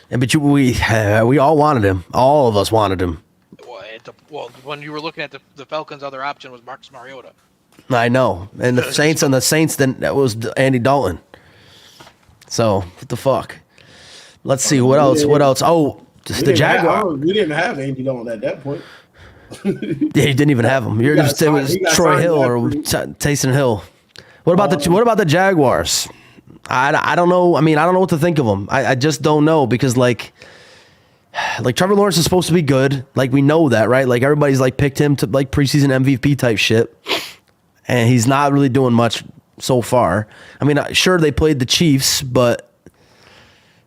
But we all wanted him. All of us wanted him. Well, when you were looking at the Falcons' other option was Marcus Mariota. I know. And the Saints, then that was Andy Dalton. So, what the fuck? Let's see. What else? Oh, just the Jaguar. We didn't have Andy Dalton at that point. Yeah, you didn't even have him. It was Troy Hill or Taysom Hill. What about the Jaguars? I don't know. I mean, I don't know what to think of them. I just don't know because like Trevor Lawrence is supposed to be good. Like we know that, right? Like everybody's like picked him to like preseason MVP type shit. And he's not really doing much so far. I mean, sure, they played the Chiefs, but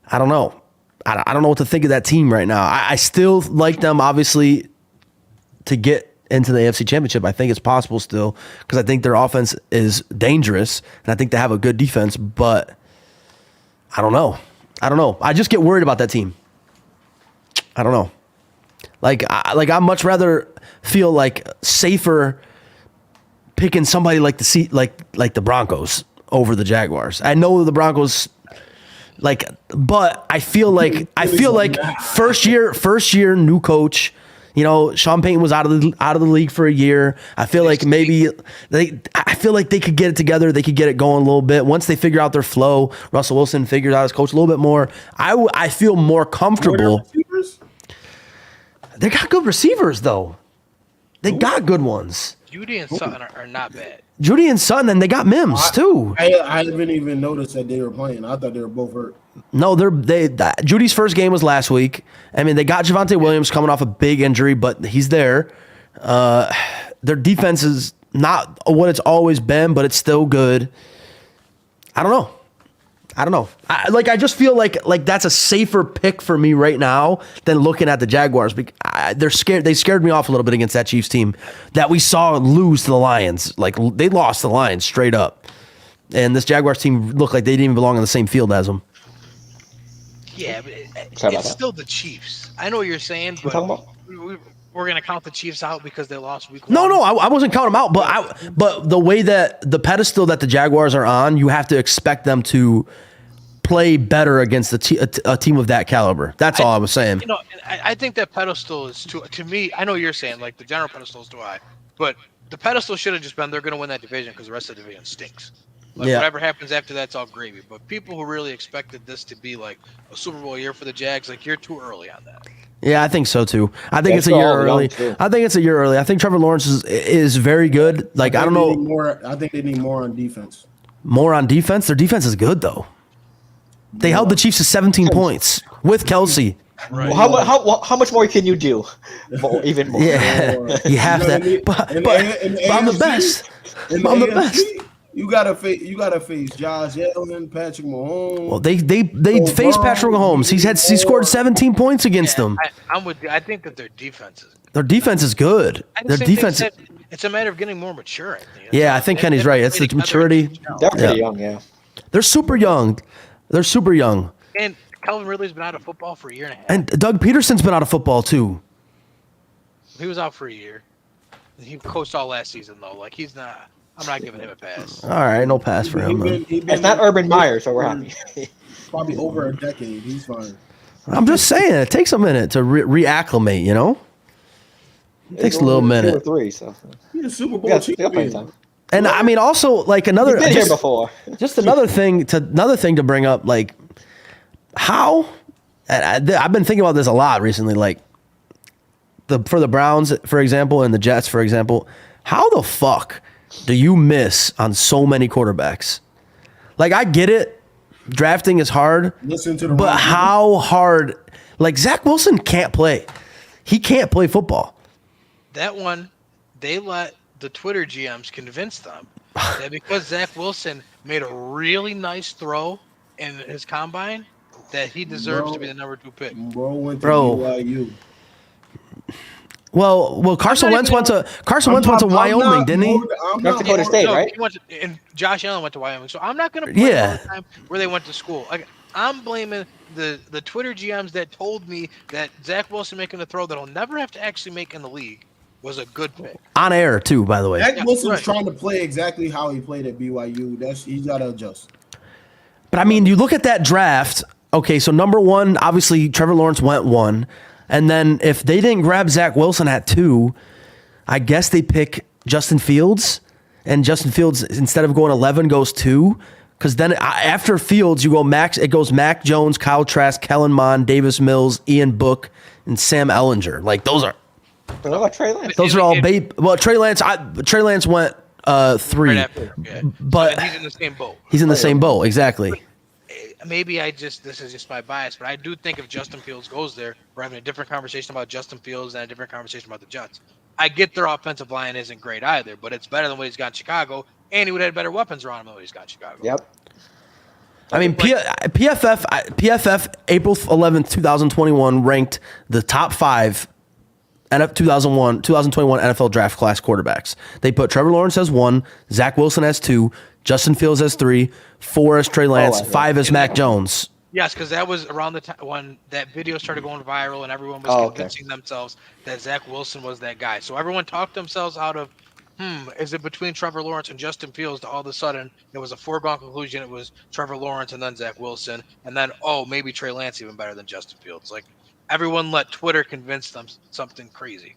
I don't know. I don't know what to think of that team right now. I still like them, obviously, to get into the AFC Championship. I think it's possible still because I think their offense is dangerous, and I think they have a good defense, but I don't know. I just get worried about that team. I don't know. Like I'd much rather feel like safer picking somebody like the Broncos over the Jaguars. I know the Broncos but I feel like first year new coach. You know, Sean Payton was out of the league for a year. I feel like maybe they could get it together. They could get it going a little bit once they figure out their flow. Russell Wilson figured out his coach a little bit more. I feel more comfortable. They got good receivers though. They got good ones. Judy and Sutton are not bad. Judy and Sutton, and they got Mims too. I haven't even noticed that they were playing. I thought they were both hurt. No, Judy's first game was last week. I mean, they got Javonte Williams coming off a big injury, but he's there. Their defense is not what it's always been, but it's still good. I don't know. I don't know. I just feel like that's a safer pick for me right now than looking at the Jaguars. They're scared. They scared me off a little bit against that Chiefs team that we saw lose to the Lions. Like they lost to the Lions straight up, and this Jaguars team looked like they didn't even belong on the same field as them. Yeah, but it's still the Chiefs. I know what you're saying, but we're going to count the Chiefs out because they lost week 1. No, I wasn't counting them out, but the way that the pedestal that the Jaguars are on, you have to expect them to play better against a team of that caliber. That's all I was saying. I think that pedestal is to me. I know you're saying like the general pedestal is too high, but the pedestal should have just been they're going to win that division because the rest of the division stinks. Whatever happens after that's all gravy. But people who really expected this to be like a Super Bowl year for the Jags, like you're too early on that. Yeah, I think so too. I think it's a year early. I think Trevor Lawrence is very good. Like I don't know. I think they need more on defense. More on defense? Their defense is good though. They held the Chiefs to 17 points with Kelsey. Right. Well, how much more can you do? Even more. Yeah, you have that. But I'm the best. I'm the best. You gotta face Josh Allen, Patrick Mahomes. Well, they faced Patrick Mahomes. He scored 17 points against them. I'm with you. I think that their defense is good. Their defense. It's a matter of getting more mature. I think. Yeah, I think Kenny's right. It's the maturity. They're pretty young. Yeah, they're super young. And Calvin Ridley's been out of football for a year and a half. And Doug Peterson's been out of football too. He was out for a year. He coached all last season though. Like he's not. I'm not giving him a pass. All right, no pass for him. It's not Urban Meyer, so we're happy. Probably over a decade. He's fine. I'm just saying, it takes a minute to reacclimate. It takes a little minute. 2 or 3, so he's a Super Bowl champion. And I mean, also like another. He's been here before. Just another thing to bring up, like how. And I've been thinking about this a lot recently, like for the Browns, for example, and the Jets, for example. How the fuck do you miss on so many quarterbacks? Like, I get it. Drafting is hard. But how hard? Like, Zach Wilson can't play. He can't play football. That one, they let the Twitter GMs convince them that because Zach Wilson made a really nice throw in his combine, that he deserves to be the number 2 pick. Bro went to BYU. Well, Carson Wentz went to Wyoming, didn't he? North Dakota State, right? And Josh Allen went to Wyoming. So I'm not going to blame the time where they went to school. Like, I'm blaming the Twitter GMs that told me that Zach Wilson making a throw that he'll never have to actually make in the league was a good pick. On air, too, by the way. Zach Wilson's trying to play exactly how he played at BYU. He's got to adjust. But, I mean, you look at that draft. Okay, so number 1, obviously, Trevor Lawrence went 1. And then if they didn't grab Zach Wilson at 2, I guess they pick Justin Fields. And Justin Fields, instead of going 11, goes 2. Because then after Fields, you go it goes Mac Jones, Kyle Trask, Kellen Mond, Davis Mills, Ian Book, and Sam Ehlinger. Like, those are... What about Trey Lance? Those are all Well, Trey Lance went 3. Right after, but he's in the same boat. He's in the same boat, exactly. Maybe this is just my bias, but I do think if Justin Fields goes there, we're having a different conversation about Justin Fields and a different conversation about the Jets. I get their offensive line isn't great either, but it's better than what he's got in Chicago, and he would have better weapons around him than what he's got in Chicago. Yep. I mean, PFF April 11th, 2021 ranked the top 5 2021 NFL draft class quarterbacks. They put Trevor Lawrence as 1, Zach Wilson as 2, Justin Fields as 3, 4 as Trey Lance, 5 as Mac Jones. Yes, because that was around the time when that video started going viral and everyone was convincing themselves that Zach Wilson was that guy. So everyone talked themselves out of, is it between Trevor Lawrence and Justin Fields? To all of a sudden, it was a foregone conclusion. It was Trevor Lawrence and then Zach Wilson. And then, maybe Trey Lance even better than Justin Fields. Like, everyone let Twitter convince them something crazy.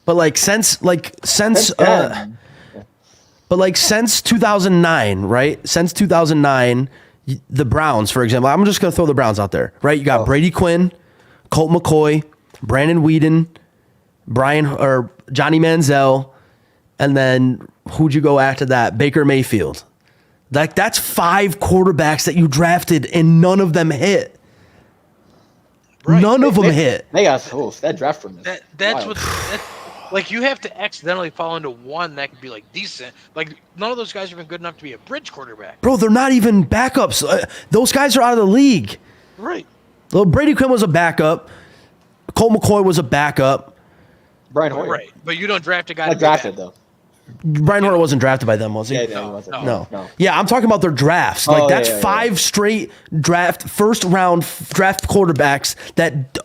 But since 2009, right? Since 2009, the Browns, for example, I'm just going to throw the Browns out there, right? You got Brady Quinn, Colt McCoy, Brandon Weeden, Johnny Manziel, and then who'd you go after that? Baker Mayfield. Like, that's 5 quarterbacks that you drafted and none of them hit. Right. None of them hit. They got that draft from that's Like, you have to accidentally fall into one that could be, like, decent. Like, none of those guys are even good enough to be a bridge quarterback. Bro, they're not even backups. Those guys are out of the league. Right. Well, Brady Quinn was a backup. Colt McCoy was a backup. Brian Hoyer. Right. But you don't draft a guy Not to be drafted, bad. though. Brian Hoyer wasn't drafted by them, was he? Yeah, he wasn't. No. Yeah, I'm talking about their drafts. Like, that's five straight first round draft quarterbacks that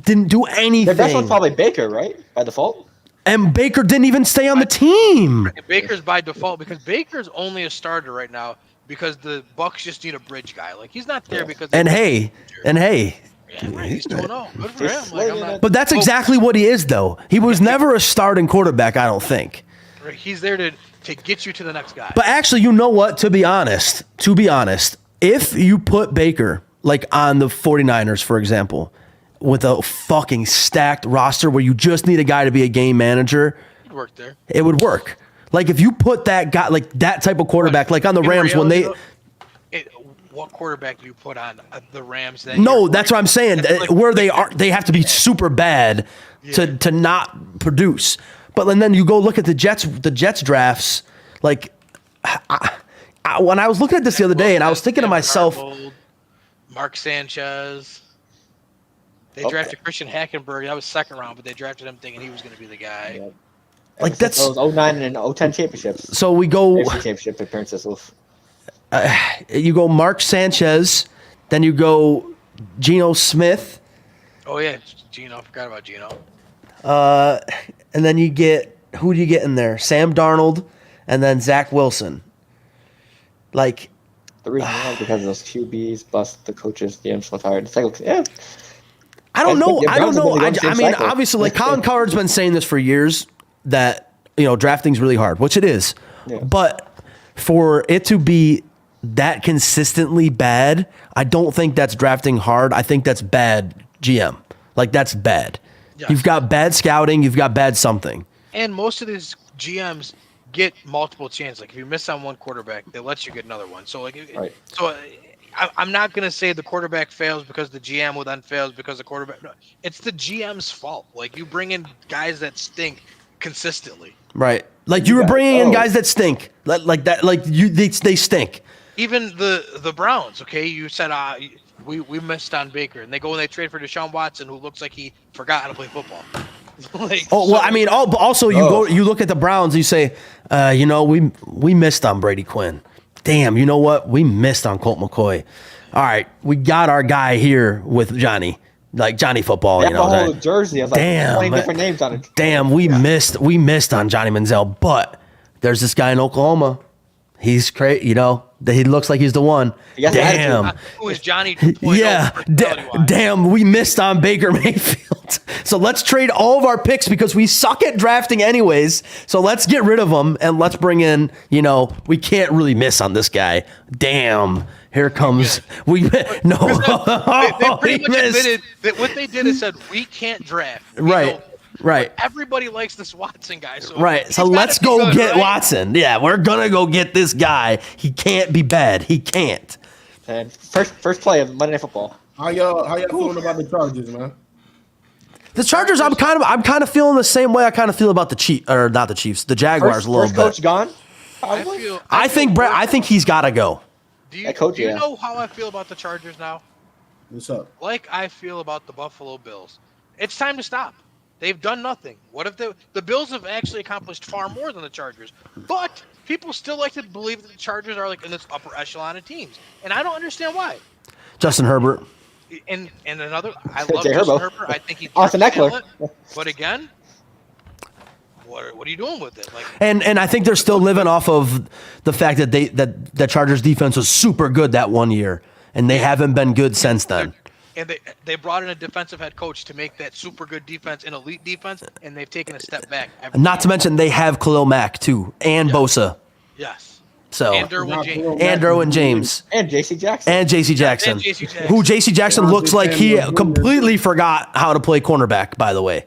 didn't do anything. The best one's probably Baker, right? By default. And Baker didn't even stay on the team. And Baker's by default because Baker's only a starter right now because the Bucks just need a bridge guy. Like, he's not there because. And hey. Yeah, right. He's 2-0. Good for him. Like, I'm not, But that's exactly what he is, though. He was never a starting quarterback, I don't think. he's there to get you to the next guy. But actually, you know what? To be honest, if you put Baker, like on the 49ers, for example, with a fucking stacked roster where you just need a guy to be a game manager, He'd work there. it would work. Like, if you put that guy, like that type of quarterback, like on the Rams when they... What quarterback do you put on the Rams? No, that's what I'm saying. Where they have to be super bad to not produce. But then you go look at the Jets drafts. Like, when I was looking at this the other day, and I was thinking to myself, Mark Sanchez. They drafted Christian Hackenberg. That was second round, but they drafted him thinking he was going to be the guy. Yeah. like that's those 09 and 010 championships. So we go. AFC championship appearances. You go Mark Sanchez, then you go Geno Smith. Oh yeah, Geno. I forgot about Geno. And then you get, who do you get in there? Sam Darnold, and then Zach Wilson. Like, The reason why because of those QBs, plus the coaches, GMs retired. It's like, yeah. I don't know. I mean, cycle. obviously, like Colin Cowherd's been saying this for years that, drafting's really hard, which it is. Yeah. But for it to be that consistently bad, I don't think that's drafting hard. I think that's bad GM. Like, that's bad. Yeah. You've got bad scouting. You've got bad something. And most of these GMs get multiple chances. Like, if you miss on one quarterback, they let you get another one. So, Right. I'm not going to say the quarterback fails because the GM will then fails because the quarterback. No, it's the GM's fault. Like, you bring in guys that stink consistently. Right. Like, you were bringing in guys that stink. Like that. Like, they stink. Even the Browns, okay? You said we missed on Baker, and they go and they trade for Deshaun Watson, who looks like he forgot how to play football. Also you look at the Browns, and you say, we missed on Brady Quinn. Damn, you know what? We missed on Colt McCoy. All right, we got our guy here with Johnny, like Johnny Football. They have the whole jersey has like 20 different names on it. Damn, we missed on Johnny Manziel, but there's this guy in Oklahoma. He's crazy, he looks like he's the one. Damn. Who is Johnny? Yeah. Damn, we missed on Baker Mayfield. So let's trade all of our picks because we suck at drafting anyways. So let's get rid of them and let's bring in, we can't really miss on this guy. Damn. Here comes They pretty much admitted that what they did is said we can't draft. Right. Everybody likes this Watson guy. So So let's go get Watson. Yeah, we're gonna go get this guy. He can't be bad. He can't. And first play of Monday Night Football. How y'all feeling about the Chargers, man? The Chargers, I'm kind of feeling the same way I kind of feel about the Jaguars a little bit. First coach gone. I think he's got to go. Do you know how I feel about the Chargers now? What's up? Like I feel about the Buffalo Bills. It's time to stop. They've done nothing. What if the Bills have actually accomplished far more than the Chargers? But people still like to believe that the Chargers are like in this upper echelon of teams, and I don't understand why. Justin Herbert. And another, I love Justin Justin Herbert. I think he's Austin Eckler. But again, what are you doing with it? Like, and I think they're still living off of the fact that the Chargers defense was super good that one year, and they haven't been good since then. And they brought in a defensive head coach to make that super good defense an elite defense, and they've taken a step back. Not to mention they have Khalil Mack too, and Bosa. Yes. So and Derwin James. And J.C. Jackson. And J.C. Jackson. Who J.C. Jackson looks like he completely forgot how to play cornerback, by the way.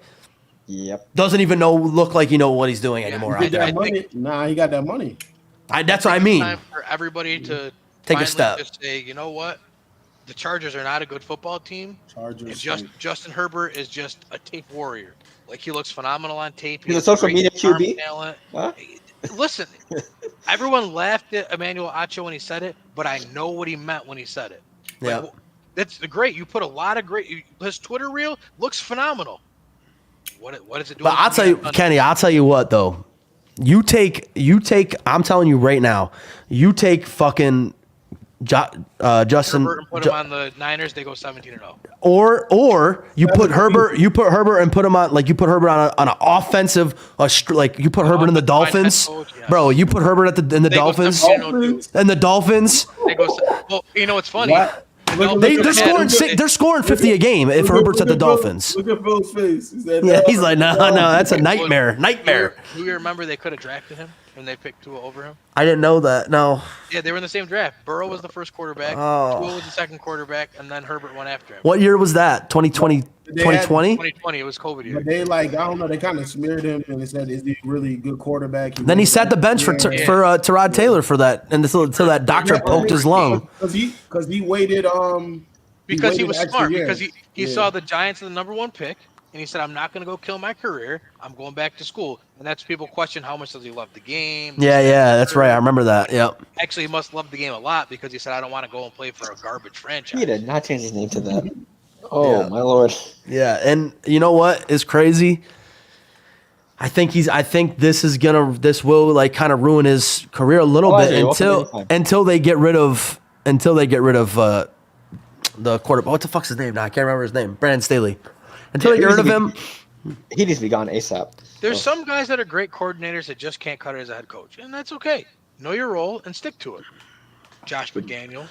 Yep. Doesn't even look like what he's doing anymore out there. He got that money. That's what I mean. It's time for everybody to take a step. Just say, you know what? The Chargers are not a good football team. Chargers. Justin Herbert is just a tape warrior. Like he looks phenomenal on tape. He's a has social great media arm QB. talent. Huh? Listen, everyone laughed at Emmanuel Acho when he said it, but I know what he meant when he said it. Yeah. Like, that's great. You put a lot of great. His Twitter reel looks phenomenal. What is it doing? But I'll tell you, Kenny, I'll tell you what though. You take. I'm telling you right now. You take fucking Justin. Herbert and put him on the Niners. They go 17-0. Or you put Herbert. You put Herbert and put him on. Like you put Herbert on an offensive. Like you put Herbert in the Dolphins, bro. You put Herbert in the Dolphins. And the Dolphins. They go. Well, you know what's funny? What? They're scoring 50 a game if Herbert's at the Dolphins. Look at Phil's face. Yeah, he's like, no, that's a nightmare. Do you remember they could have drafted him when they picked Tua over him? I didn't know that. No. Yeah, they were in the same draft. Burrow was the first quarterback. Oh. Tua was the second quarterback, and then Herbert went after him. What year was that? 2020? 2020? 2020. It was COVID year. But they I don't know. They kind of smeared him and they said, "Is he really a good quarterback?" Then he sat the bench for Tyrod Taylor for that, and until that doctor poked his lung. Because he waited. Because he was smart. Year. Because he saw the Giants in the number 1 pick, and he said, "I'm not going to go kill my career. I'm going back to school." And that's people question how much does he love the game. Yeah, that's right. I remember that. Yep. Actually, he must love the game a lot because he said, "I don't want to go and play for a garbage franchise." He did not change his name to that. Oh Yeah. my lord. Yeah, and you know what is crazy? I think this will like kind of ruin his career a little bit until they get rid of the quarterback. What the fuck's his name now? I can't remember his name. Brandon Staley. Until they get rid of him, he needs to be gone ASAP. There's some guys that are great coordinators that just can't cut it as a head coach, and that's okay. Know your role and stick to it. Josh McDaniels.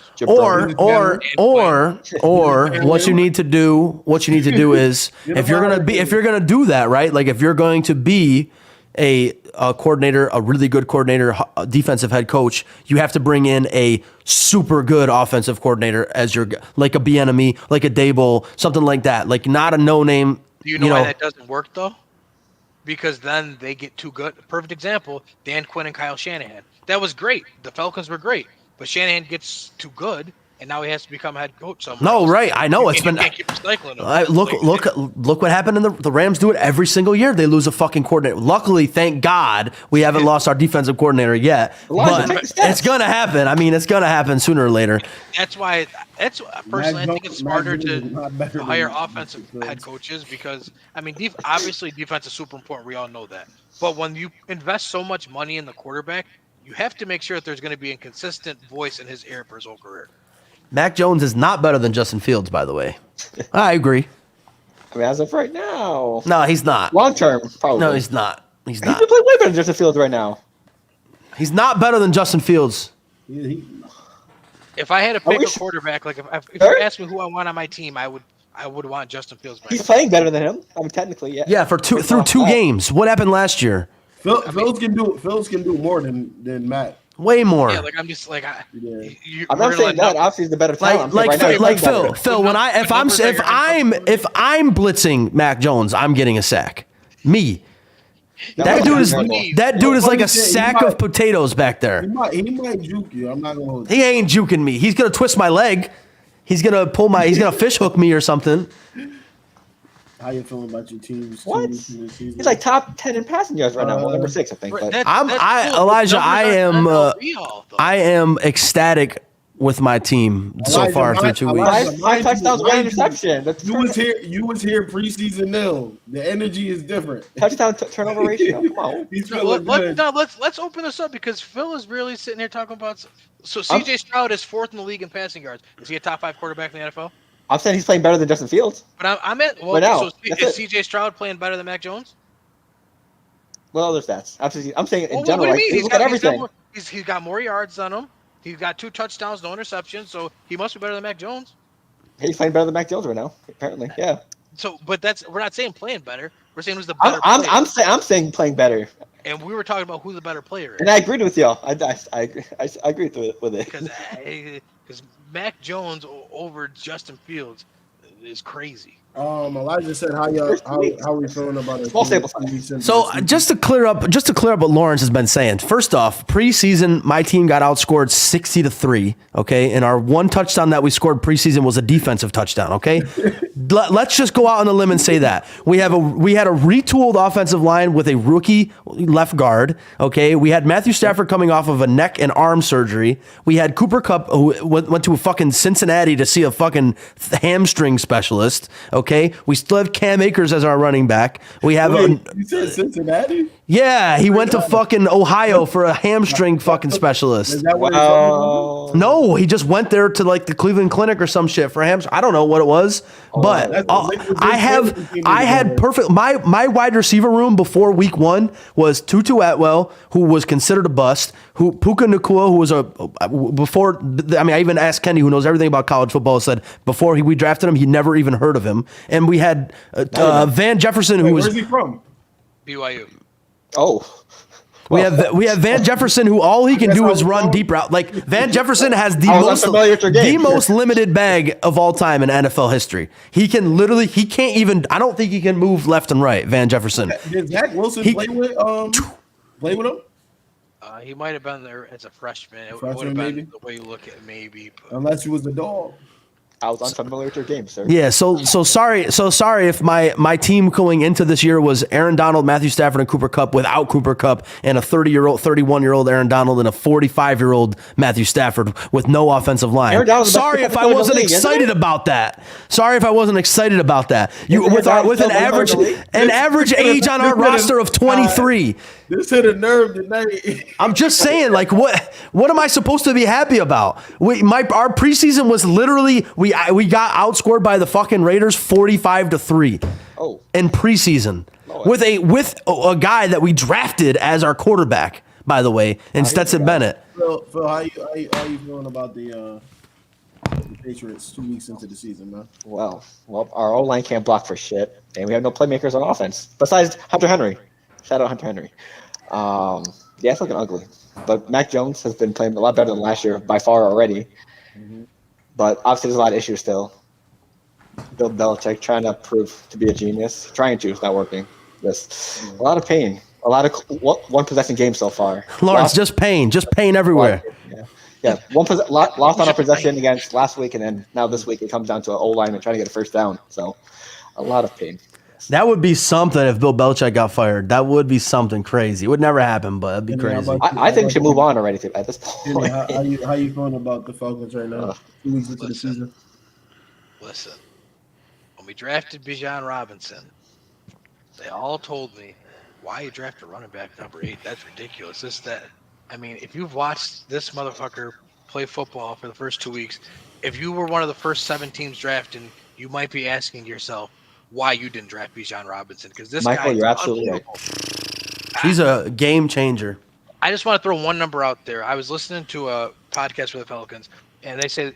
or what you need to do is if you're gonna do that, right? Like if you're going to be a coordinator, a really good coordinator, a defensive head coach, you have to bring in a super good offensive coordinator as your, like a Bieniemy, like a Dable, something like that. Like not a no-name. Do you know why that doesn't work though? Because then they get too good. Perfect example: Dan Quinn and Kyle Shanahan. That was great. The Falcons were great, but Shanahan gets too good, and now he has to become a head coach somewhere. No, else. right? I know You can't keep recycling them. Look what happened in the Rams. Do it every single year. They lose a fucking coordinator. Luckily, thank God, we haven't lost our defensive coordinator yet. But it's gonna happen. I mean, it's gonna happen sooner or later. That's why. Personally, I think it's smarter to hire offensive head coaches because I mean, obviously, defense is super important. We all know that. But when you invest so much money in the quarterback, you have to make sure that there's going to be a consistent voice in his ear for his whole career. Mac Jones is not better than Justin Fields, by the way. I agree. I mean, as of right now. No, he's not. Long term, probably. No, he's not. He's not. He playing way better than Justin Fields right now. He's not better than Justin Fields. If I had to pick a quarterback, like if you asked me who I want on my team, I would want Justin Fields. He's playing better than him. I mean, technically, yeah. Yeah, through two games. What happened last year? Fields can do more than Matt. Way more. Yeah, like I'm just like I'm not saying that. Obviously, he's the better talent. Phil. When if I'm blitzing Mac Jones, I'm getting a sack. Me. That dude is like a sack of potatoes back there. He might juke you. I'm not gonna. He ain't juking me. He's gonna twist my leg. He's gonna fish hook me or something. How you feeling about your team's what? He's like top 10 in passing yards right now. Well, number 6, I think. But. Elijah, I am ecstatic with my team so far through 2 weeks. 5 touchdowns, 1 interception. You was here preseason nil. The energy is different. Touchdown turnover ratio. Come on. Let's open this up because Phil is really sitting here talking about. So CJ Stroud is 4th in the league in passing yards. Is he a top 5 quarterback in the NFL? I'm saying he's playing better than Justin Fields. But I'm at. Well, now, so is CJ Stroud playing better than Mac Jones? Well, there's that. I'm saying in What general. do you mean? Look at everything. He's got more yards on him. He's got 2 touchdowns, no interceptions, so he must be better than Mac Jones. He's playing better than Mac Jones right now, apparently. Yeah. So, but we're not saying playing better. We're saying who's the better player. I'm saying playing better. And we were talking about who the better player is. And I agreed with y'all. I agreed with it. Because Mac Jones over Justin Fields is crazy. Elijah said, "How we feeling about it?" Small sample size. So just to clear up what Lawrence has been saying. First off, preseason, my team got outscored 60-3. Okay, and our one touchdown that we scored preseason was a defensive touchdown. Okay, let's just go out on the limb and say that we had a retooled offensive line with a rookie left guard. Okay, we had Matthew Stafford coming off of a neck and arm surgery. We had Cooper Kupp who went to a fucking Cincinnati to see a fucking hamstring specialist. Okay, we still have Cam Akers as our running back. We have you said Cincinnati? Yeah, he went to fucking Ohio for a hamstring fucking specialist. Is that what he's talking about? No, he just went there to like the Cleveland Clinic or some shit for a hamstring. I don't know what it was, but I had perfect. My wide receiver room before week 1 was Tutu Atwell, who was considered a bust. Puka Nacua, who was before. I mean, I even asked Kenny, who knows everything about college football, said before we drafted him, he never even heard of him. And we had Van Jefferson, who was. Where's he from? BYU. Oh. We have Van Jefferson, who all he can do is run deep route. Like Van Jefferson has the most limited bag of all time in NFL history. He can't even. I don't think he can move left and right. Van Jefferson. Did Zach Wilson play with him? He might have been there as a freshman. It would have been the way you look at it, maybe. But. Unless he was a dog. I was unfamiliar with your game, sir. Yeah, so sorry if my team going into this year was Aaron Donald, Matthew Stafford, and Cooper Kupp without Cooper Kupp, and a 31-year-old Aaron Donald and a 45-year-old Matthew Stafford with no offensive line. Sorry if I wasn't excited about that. With an average age on our roster of 23. This hit a nerve tonight. I'm just saying, like, what am I supposed to be happy about? Our preseason was literally we got outscored by the fucking Raiders 45-3. Oh. In preseason with a guy that we drafted as our quarterback, by the way, in Stetson Bennett. Phil, how you feeling about the Patriots 2 weeks into the season, man? Well, our O-line can't block for shit, and we have no playmakers on offense besides Hunter Henry. Shout out Hunter Henry. Yeah, it's looking ugly. But Mac Jones has been playing a lot better than last year by far already. Mm-hmm. But obviously there's a lot of issues still. Bill Belichick trying to prove to be a genius. It's not working. Just a lot of pain. A lot of one possession game so far. Lawrence, just pain everywhere. Yeah. Lost on a possession against last week, and then now this week it comes down to an O-line and trying to get a first down. So a lot of pain. That would be something if Bill Belichick got fired. That would be something crazy. It would never happen, but it'd be crazy. I think we should move on already at this point. How you feeling about the Falcons right now? 2 weeks into the season. Listen, when we drafted Bijan Robinson, they all told me, why you draft a running back number 8? That's ridiculous. If you've watched this motherfucker play football for the first 2 weeks, if you were one of the first 7 teams drafting, you might be asking yourself, why you didn't draft Bijan Robinson, because this Michael, guy you're absolutely right. He's a game changer. I just want to throw one number out there. I was listening to a podcast with the Falcons, and they said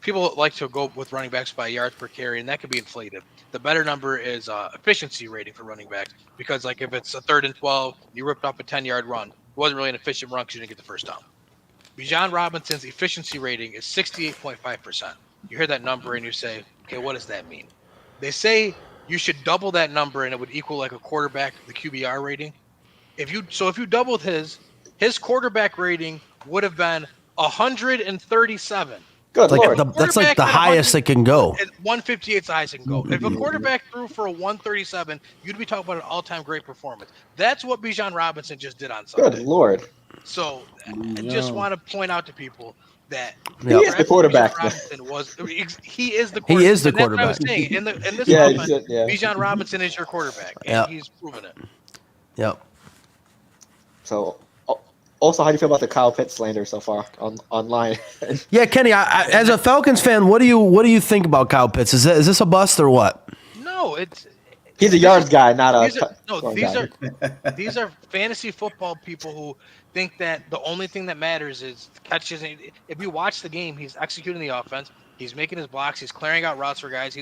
people like to go with running backs by yards per carry, and that could be inflated. The better number is efficiency rating for running backs, because like if it's a 3rd and 12, you ripped off a 10-yard run. It wasn't really an efficient run because you didn't get the first down. Bijan Robinson's efficiency rating is 68.5%. You hear that number and you say, okay, what does that mean? They say you should double that number and it would equal like a quarterback, the QBR rating. If you doubled his quarterback rating would have been 137. Good Lord. That's like the highest it can go. 158 is the highest it can go. If a quarterback threw for a 137, you'd be talking about an all-time great performance. That's what Bijan Robinson just did on Sunday. Good Lord. So I just want to point out to people that he is the quarterback. He is the quarterback. He is the quarterback. That's what I was saying. In this offense, Bijan Robinson is your quarterback, and he's proven it. Yep. So, also, how do you feel about the Kyle Pitts slander so far online? Yeah, Kenny, as a Falcons fan, what do you think about Kyle Pitts? Is this a bust or what? No, he's a yards guy, not these are fantasy football people who think that the only thing that matters is catches. If you watch the game, he's executing the offense. He's making his blocks. He's clearing out routes for guys.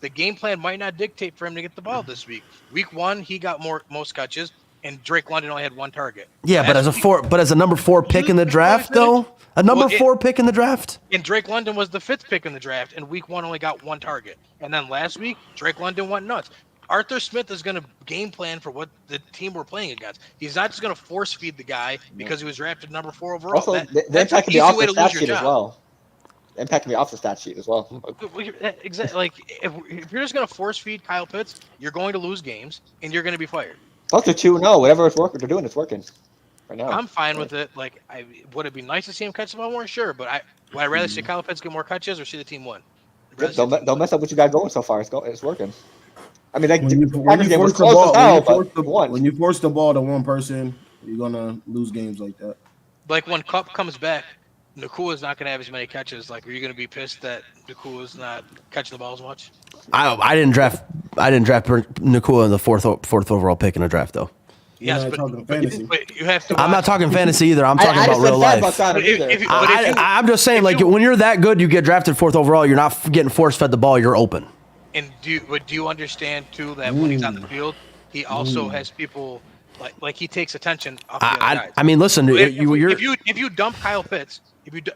The game plan might not dictate for him to get the ball this week. Week 1, he got most catches. and Drake London only had 1 target. Yeah, but as a number 4 pick in the draft, though, a number 4 pick in the draft. And Drake London was the 5th pick in the draft, and week 1 only got 1 target. And then last week, Drake London went nuts. Arthur Smith is going to game plan for what the team we're playing against. He's not just going to force feed the guy because he was drafted number 4 overall. Also, the impact can be off the stat sheet as well. The impact can be off the stat sheet as well. Exactly. Like if you're just going to force feed Kyle Pitts, you're going to lose games and you're going to be fired. Plus, they're 2-0. Whatever they're doing, it's working right now. I'm fine with it. Like, would it be nice to see him catch the ball more? Sure, but would I rather see Kyle Pitts get more catches or see the team win? Don't mess up what you got going so far. It's working. I mean, like, when you force the ball to one person, you're gonna lose games like that. Like when Kupp comes back, Nakua's not gonna have as many catches. Like, are you gonna be pissed that Nakua's not catching the ball as much? I didn't draft Nakua in the fourth overall pick in a draft though. Yes, but you have to. I'm not talking fantasy either. I'm talking about real life. I'm just saying, like, when you're that good, you get drafted 4th overall. You're not getting force fed the ball. You're open. And do you understand too that when he's on the field, he also has people like he takes attention off the other guys. I mean, listen, if you dump Kyle Pitts,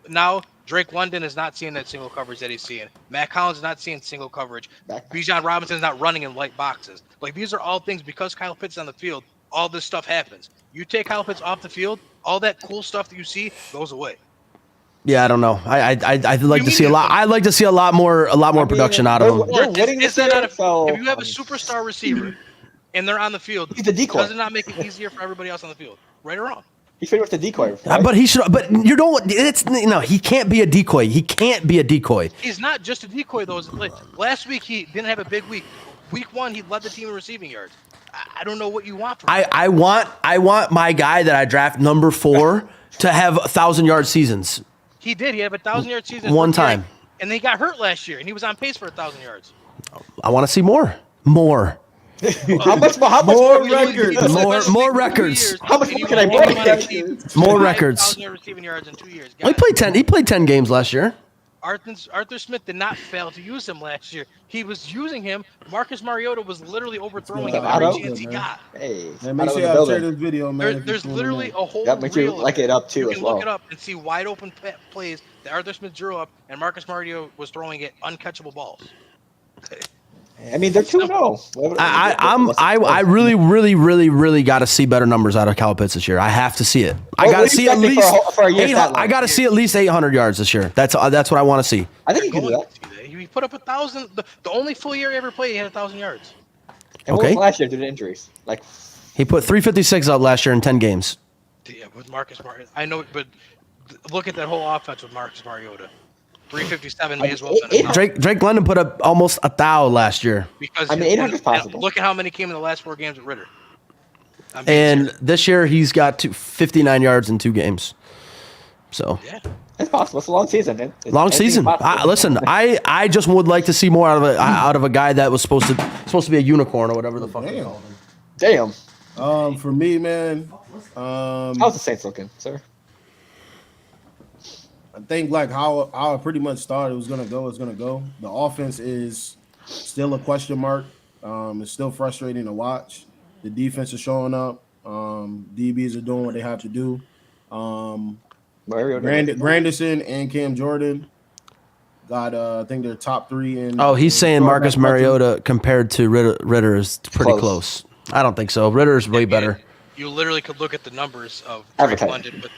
now Drake London is not seeing that single coverage that he's seeing. Matt Collins is not seeing single coverage. Bijan Robinson is not running in light boxes. Like, these are all things because Kyle Pitts is on the field. All this stuff happens. You take Kyle Pitts off the field, all that cool stuff that you see goes away. Yeah, I don't know. I'd like to see a lot. I'd like to see a lot more production out of him. If you have a superstar receiver and they're on the field, he's a decoy. Does it not make it easier for everybody else on the field? Right or wrong? He figured with the decoy. Right? But he should. But you don't. He can't be a decoy. He can't be a decoy. He's not just a decoy though. Last week he didn't have a big week. Week 1 he led the team in receiving yards. I don't know what you want from him. I want my guy that I draft number 4 to have 1,000-yard seasons. He did. He had 1,000-yard season one time, and they got hurt last year, and he was on pace for 1,000 yards. I want to see more. How much more records? More records. How much more can I break? More records. Receiving yards in 2 years. Well, he played 10 games last year. Arthur Smith did not fail to use him last year. He was using him. Marcus Mariota was literally overthrowing him every chance he got. Hey, make sure y'all share this video, man. There's literally a whole make sure you like it up too as well. You can look it up and see wide open plays that Arthur Smith drew up, and Marcus Mariota was throwing at uncatchable balls. I mean, they're 2-0. I really got to see better numbers out of Kyle Pitts this year. I have to see it. I got to see at least. I got to see at least 800 yards this year. That's what I want to see. I think he can do that. He put up 1,000. The only full year he ever played, he had 1,000 yards. And what was last year due to injuries? Like, he put 356 up last year in 10 games. Yeah, with Marcus Mariota. I know, but look at that whole offense with Marcus Mariota. 357 may as well. Drake London put up almost 1,000 last year. Because 800 is possible. Look at how many came in the last 4 games with Ritter. And this year he's got 59 yards in 2 games. So yeah, it's possible. It's a long season. Long season. Listen, I just would like to see more out of a guy that was supposed to be a unicorn or whatever the fuck they call him. Damn. For me, man. How's the Saints looking, sir? I think like how I pretty much thought it was gonna go. The offense is still a question mark. It's still frustrating to watch. The defense is showing up. DBs are doing what they have to do. Granderson and Cam Jordan got I think they're top 3 in. Oh, he's saying Marcus Mariota compared to Ritter is pretty close. I don't think so. Ritter's way better. You literally could look at the numbers of Drake London with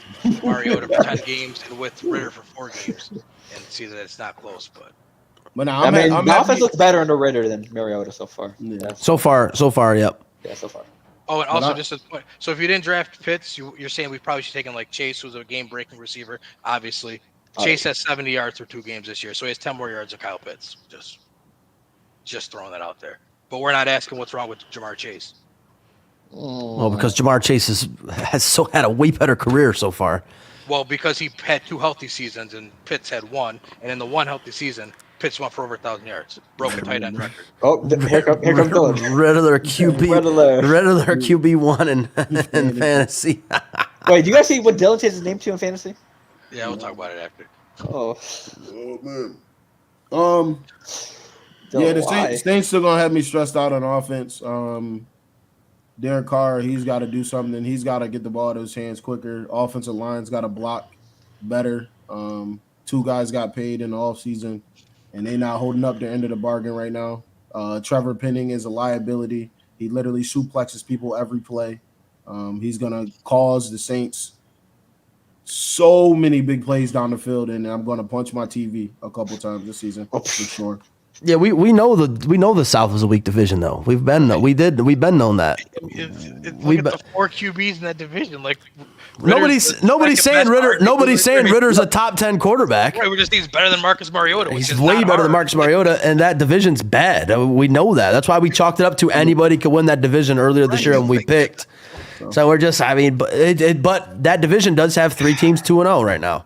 Mariota for 10 games and with Ritter for 4 games and see that it's not close. But the offense looks better under Ritter than Mariota so far. Yeah. So far, yep. Yeah, so far. Oh, and also just a point. So if you didn't draft Pitts, you're saying we probably should have taken like Chase, who's a game-breaking receiver. Obviously, Chase has 70 yards through 2 games this year, so he has 10 more yards than Kyle Pitts. Just throwing that out there. But we're not asking what's wrong with Jamar Chase. Well, because Jamar Chase has had a way better career so far. Well, because he had 2 healthy seasons and Pitts had 1, and in the 1 healthy season, Pitts went for over 1,000 yards, broke a tight end record. Oh, here comes Dylan. Riddler QB1 in fantasy. Wait, do you guys see what Dylan changed his name to in fantasy? Yeah, we'll talk about it after. Oh man. Dylan, the Saints still gonna have me stressed out on offense. Derek Carr, he's got to do something. He's got to get the ball to his hands quicker. Offensive line's got to block better. 2 guys got paid in the offseason, and they're not holding up their end of the bargain right now. Trevor Penning is a liability. He literally suplexes people every play. He's going to cause the Saints so many big plays down the field, and I'm going to punch my TV a couple times this season for sure. Yeah, we know the South is a weak division though. We've been known that. Look at the 4 QBs in that division. Like nobody's saying Ritter. Nobody's saying Ritter's a top 10 quarterback. Right, we just think he's better than Marcus Mariota. He's way better than Marcus Mariota, and that division's bad. We know that. That's why we chalked it up to anybody could win that division earlier this year, and we picked. So we're just, but that division does have 3 teams 2-0 right now.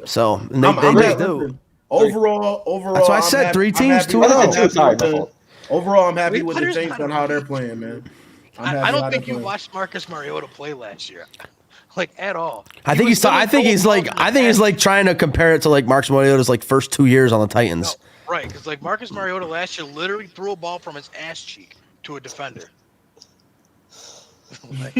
So they do. Overall. That's why I said 3 teams 2-0. Overall, I'm happy with the Saints on how they're playing, man. I don't think you watched Marcus Mariota play last year, like at all. I think he's like trying to compare it to like Marcus Mariota's like first 2 years on the Titans. No, right, because like Marcus Mariota last year literally threw a ball from his ass cheek to a defender. Like,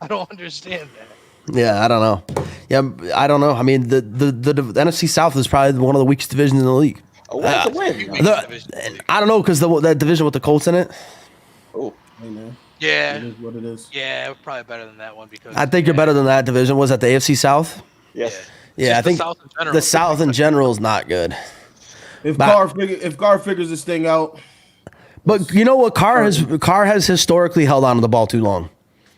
I don't understand that. Yeah, I don't know. Yeah, I don't know. I mean, the NFC South is probably one of the weakest divisions in the league. What's the win? I don't know because that division with the Colts in it. Oh, Hey, man. Yeah, It is what it is. yeah, we're probably better than that one because I think you're better than that division. Was that the AFC South? yes. Yeah, I think the South in general is not good. If Carr figures this thing out, but you know what? Carr has historically held on to the ball too long.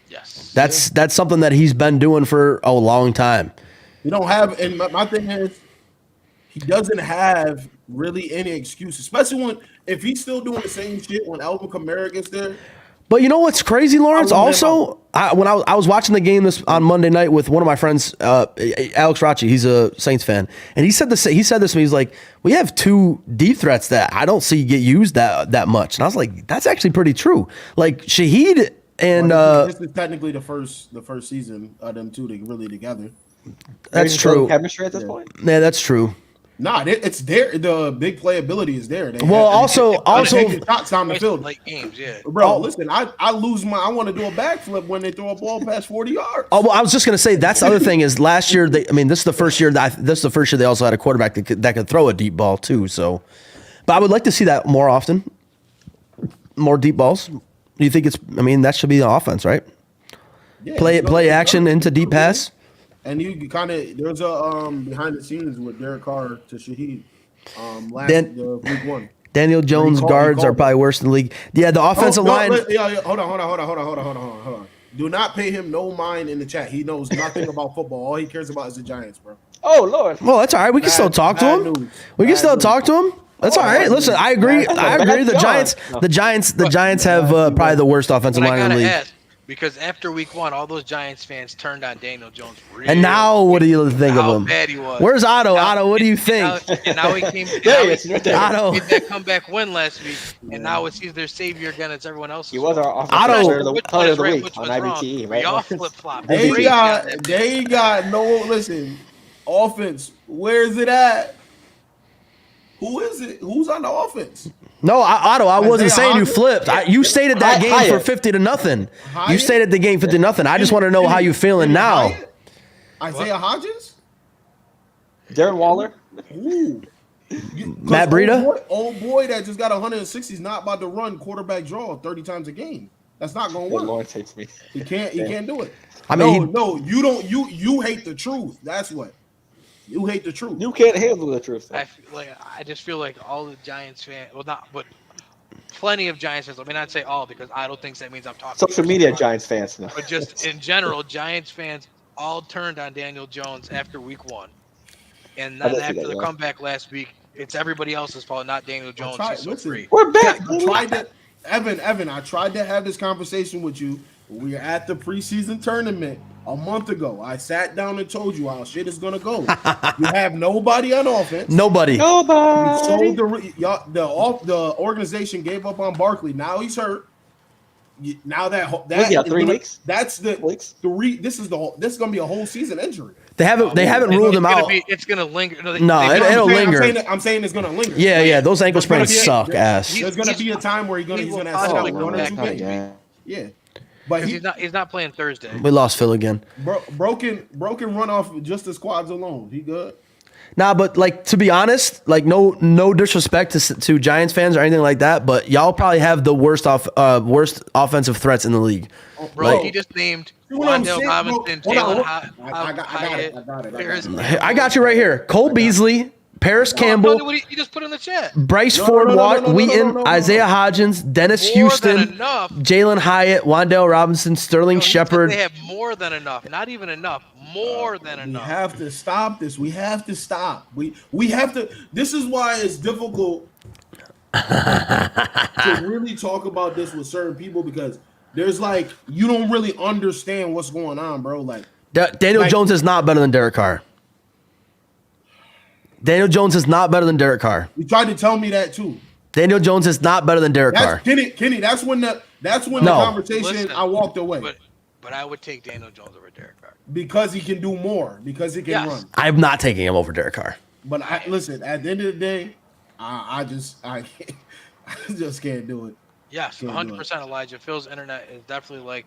Yes, That's something that he's been doing for a long time. you don't have. And my thing is, he doesn't have really any excuse, especially if he's still doing the same shit when Alvin Kamara gets there. But you know what's crazy, Lawrence? Also, when I was watching the game on Monday night with one of my friends, Alex Rocci, he's a Saints fan, and he said this to me. He's like, "We have 2 deep threats that I don't see get used that much." And I was like, "That's actually pretty true." Like Shaheed and this is technically the first season of them 2 really together. That's true. Chemistry at this point. Yeah, that's true. Nah, it's there. The big playability is there. Also, shots down the field. like games, yeah. Bro, listen, I lose I want to do a backflip when they throw a ball past 40 yards. Oh, well, I was just gonna say that's the other thing is last year. This is the first year they also had a quarterback that could throw a deep ball too. So, but I would like to see that more often, more deep balls. Do you think that should be the offense, right? Yeah, Play action into deep pass. And you kind of there's a behind the scenes with Derek Carr to Shaheed week 1. Daniel Jones guards are probably worse in the league. Yeah, the offensive line. Hold on. Do not pay him no mind in the chat. He knows nothing about football. All he cares about is the Giants, bro. Oh Lord. Well, that's all right. We can still talk to him. We can still talk to him. That's all right. Listen, I agree. The Giants have probably the worst offensive line in the league. Because after week 1, all those Giants fans turned on Daniel Jones. And now, what do you think of him? How bad he was. Where's Otto? Otto, what do you think? And now he came. Otto made that comeback win last week, and now he's their savior again. It's everyone else. He was our player of the week on IBTE, right? Y'all flip flop. They got no listen. Offense. Where is it at? Who is it? Who's on the offense? No, Otto, I wasn't saying you flipped. You stated that game for 50-0. You stated the game 50-0. I just want to know how you feeling now. Isaiah Hodgins? Darren Waller? Ooh. Matt Breida? Old boy that just got 160 is not about to run quarterback draw 30 times a game. That's not going to work. Lawrence hates me. He can't do it. I mean, you don't. You hate the truth. That's what. You hate the truth. You can't handle the truth. I just feel like all the Giants fans, but plenty of Giants fans. Let me not say all because I don't think that means I'm talking. Social media Giants fans now. But just in general, Giants fans all turned on Daniel Jones after week 1, and then after the comeback last week, it's everybody else's fault, not Daniel Jones. He's so free. We're back. Evan, I tried to have this conversation with you. We were at the preseason tournament a month ago. I sat down and told you how shit is gonna go. You have nobody on offense. Nobody. You sold the organization gave up on Barkley. Now he's hurt. Now that 3 weeks. That's this is gonna be a whole season injury. They haven't ruled him out. It's gonna linger. It'll linger. I'm saying it's gonna linger. Yeah. Those ankle sprains suck ass. There's gonna be a time where he's gonna have 1 or 2 games. Yeah, but he's not playing Thursday. We lost Phil again. Broken run off just the squads alone. He good. Nah, but like to be honest, like no disrespect to Giants fans or anything like that, but y'all probably have the worst offensive threats in the league. Bro, Like, he just named Wandale Robinson, Jalen Hyatt. I got you right here. Cole Beasley, Paris Campbell, He just put in the chat. Bryce Ford, Wheaton, Isaiah Hodgins, Dennis Houston, Jalen Hyatt, Wandale Robinson, Sterling Shepard. They have more than enough. Not even enough. More than enough. We have to stop this. We have to stop. We have to. This is why it's difficult to really talk about this with certain people because there's like you don't really understand what's going on, bro. Like Daniel Jones is not better than Derek Carr. Daniel Jones is not better than Derek Carr. You tried to tell me that too. Daniel Jones is not better than Derek Carr. Kenny, that's when the conversation I walked away. But I would take Daniel Jones over Derek Carr. Because he can do more. Because he can run. I'm not taking him over Derek Carr. But listen, at the end of the day, I just can't do it. Yes, 100% Elijah. Phil's internet is definitely like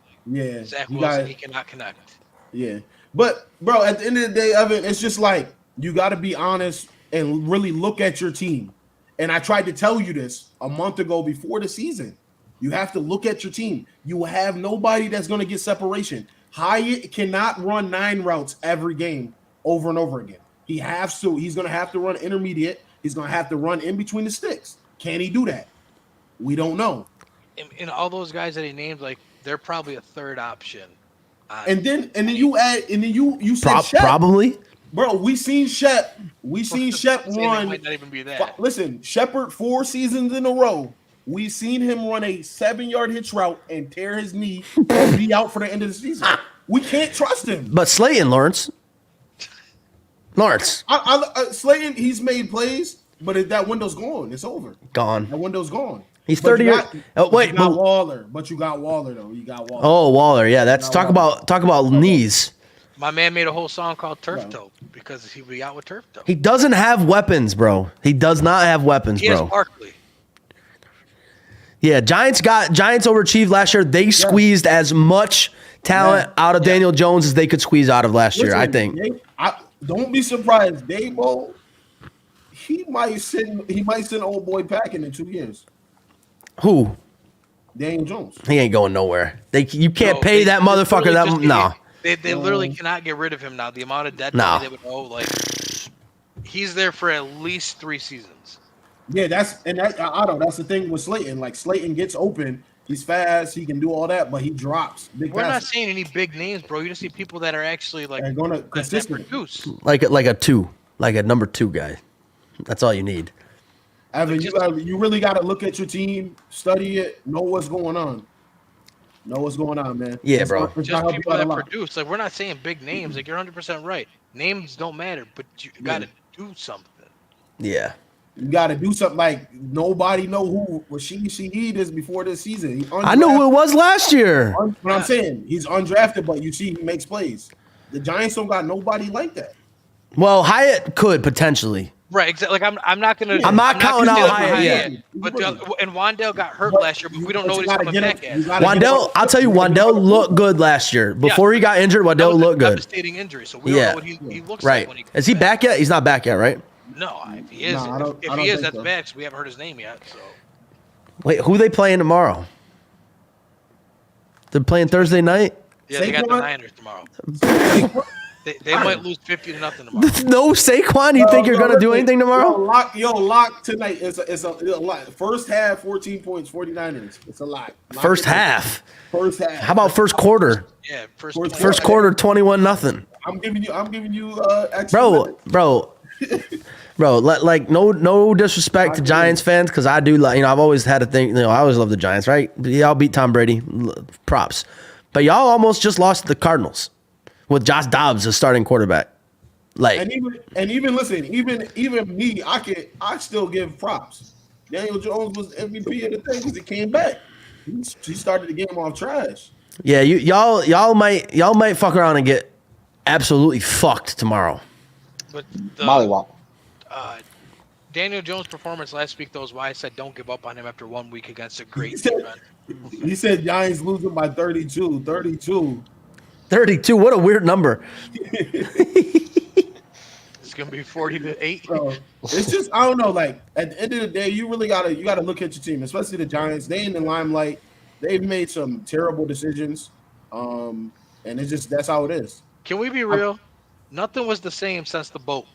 Zach you Wilson. He cannot connect. Yeah. But, bro, at the end of the day, Evan, it's just like you got to be honest and really look at your team. And I tried to tell you this a month ago before the season. You have to look at your team. You have nobody that's going to get separation. Hyatt cannot run 9 routes every game over and over again. He has to. He's going to have to run intermediate. He's going to have to run in between the sticks. Can he do that? We don't know. And all those guys that he named, like they're probably a third option. And then you said Shep. Probably. Bro, we seen Shep. We seen Shep run. Might not even be that. Listen, Shepard 4 seasons in a row. We seen him run a 7-yard hitch route and tear his knee and be out for the end of the season. We can't trust him. But Slayton, Lawrence. Slayton, he's made plays, but that window's gone. It's over. Gone. That window's gone. He's 30 years. You got Waller, but you got Waller though. You got Waller. Oh, Waller. Yeah, that's talk about knees. My man made a whole song called Turf Toe because he'll be out with Turf Toe. He doesn't have weapons, bro. He does not have weapons, he bro. He has Barkley. Yeah, Giants overachieved last year. They squeezed as much talent out of Daniel Jones as they could squeeze out of last year, I think. Don't be surprised. Dabo, he might send old boy packing in 2 years. Who? Daniel Jones. He ain't going nowhere. You can't pay that motherfucker that no. They literally cannot get rid of him now. The amount of dead money they would owe, like he's there for at least 3 seasons. Yeah, that's the thing with Slayton. Like Slayton gets open, he's fast, he can do all that, but he drops. We're not saying any big names, bro. You just see people that are actually like going to consistently produce. Like a number 2 guy. That's all you need. Evan, you really got to look at your team, study it, know what's going on. Know what's going on, man. Yeah, bro. Just people that produce. Like, we're not saying big names. Like, you're 100% right. Names don't matter, but you got to do something. Yeah. You got to do something. Like, nobody know who Rashid Shaheed is before this season. I know who it was last year. But I'm saying he's undrafted, but you see he makes plays. The Giants don't got nobody like that. Well, Hyatt could potentially. Right, exactly. Like I'm not gonna. I'm not counting out Hyatt yet. But and Wandale got hurt last year, but we don't know what he's coming back at. Wandale, I'll tell you, Wandale looked good last year. Before he got injured, Wandale looked good. Devastating injury, so we don't know what he looks like when he is he back yet? He's not back yet, right? No, if he is, if he is, that's bad. We haven't heard his name yet. So wait, who are they playing tomorrow? They're playing Thursday night. Yeah, they got the Niners tomorrow. They might lose 50-0 tomorrow. No Saquon? You think you're gonna do anything tomorrow? Lock tonight. It's a lot. First half, 14 points, 49ers. It's a lot. First half. How about first quarter? Yeah, first quarter, 21-0. I'm giving you extra bro. Like no disrespect to Giants fans because I do like I've always had a thing. I always love the Giants, right? Y'all beat Tom Brady, props. But y'all almost just lost to the Cardinals. With Josh Dobbs as starting quarterback, and even listen, even me, I still give props. Daniel Jones was MVP of the thing because he came back. He started the game off trash. Yeah, y'all might fuck around and get absolutely fucked tomorrow. But Mollywop. Daniel Jones' performance last week, though, is why I said don't give up on him after 1 week against a great defense. He said Giants losing by 32. 32. 32. What a weird number. It's gonna be 40-8. Bro, it's just I don't know. Like at the end of the day, you really gotta look at your team, especially the Giants. They in the limelight. They've made some terrible decisions, and it's just that's how it is. Can we be real? Nothing was the same since the boat.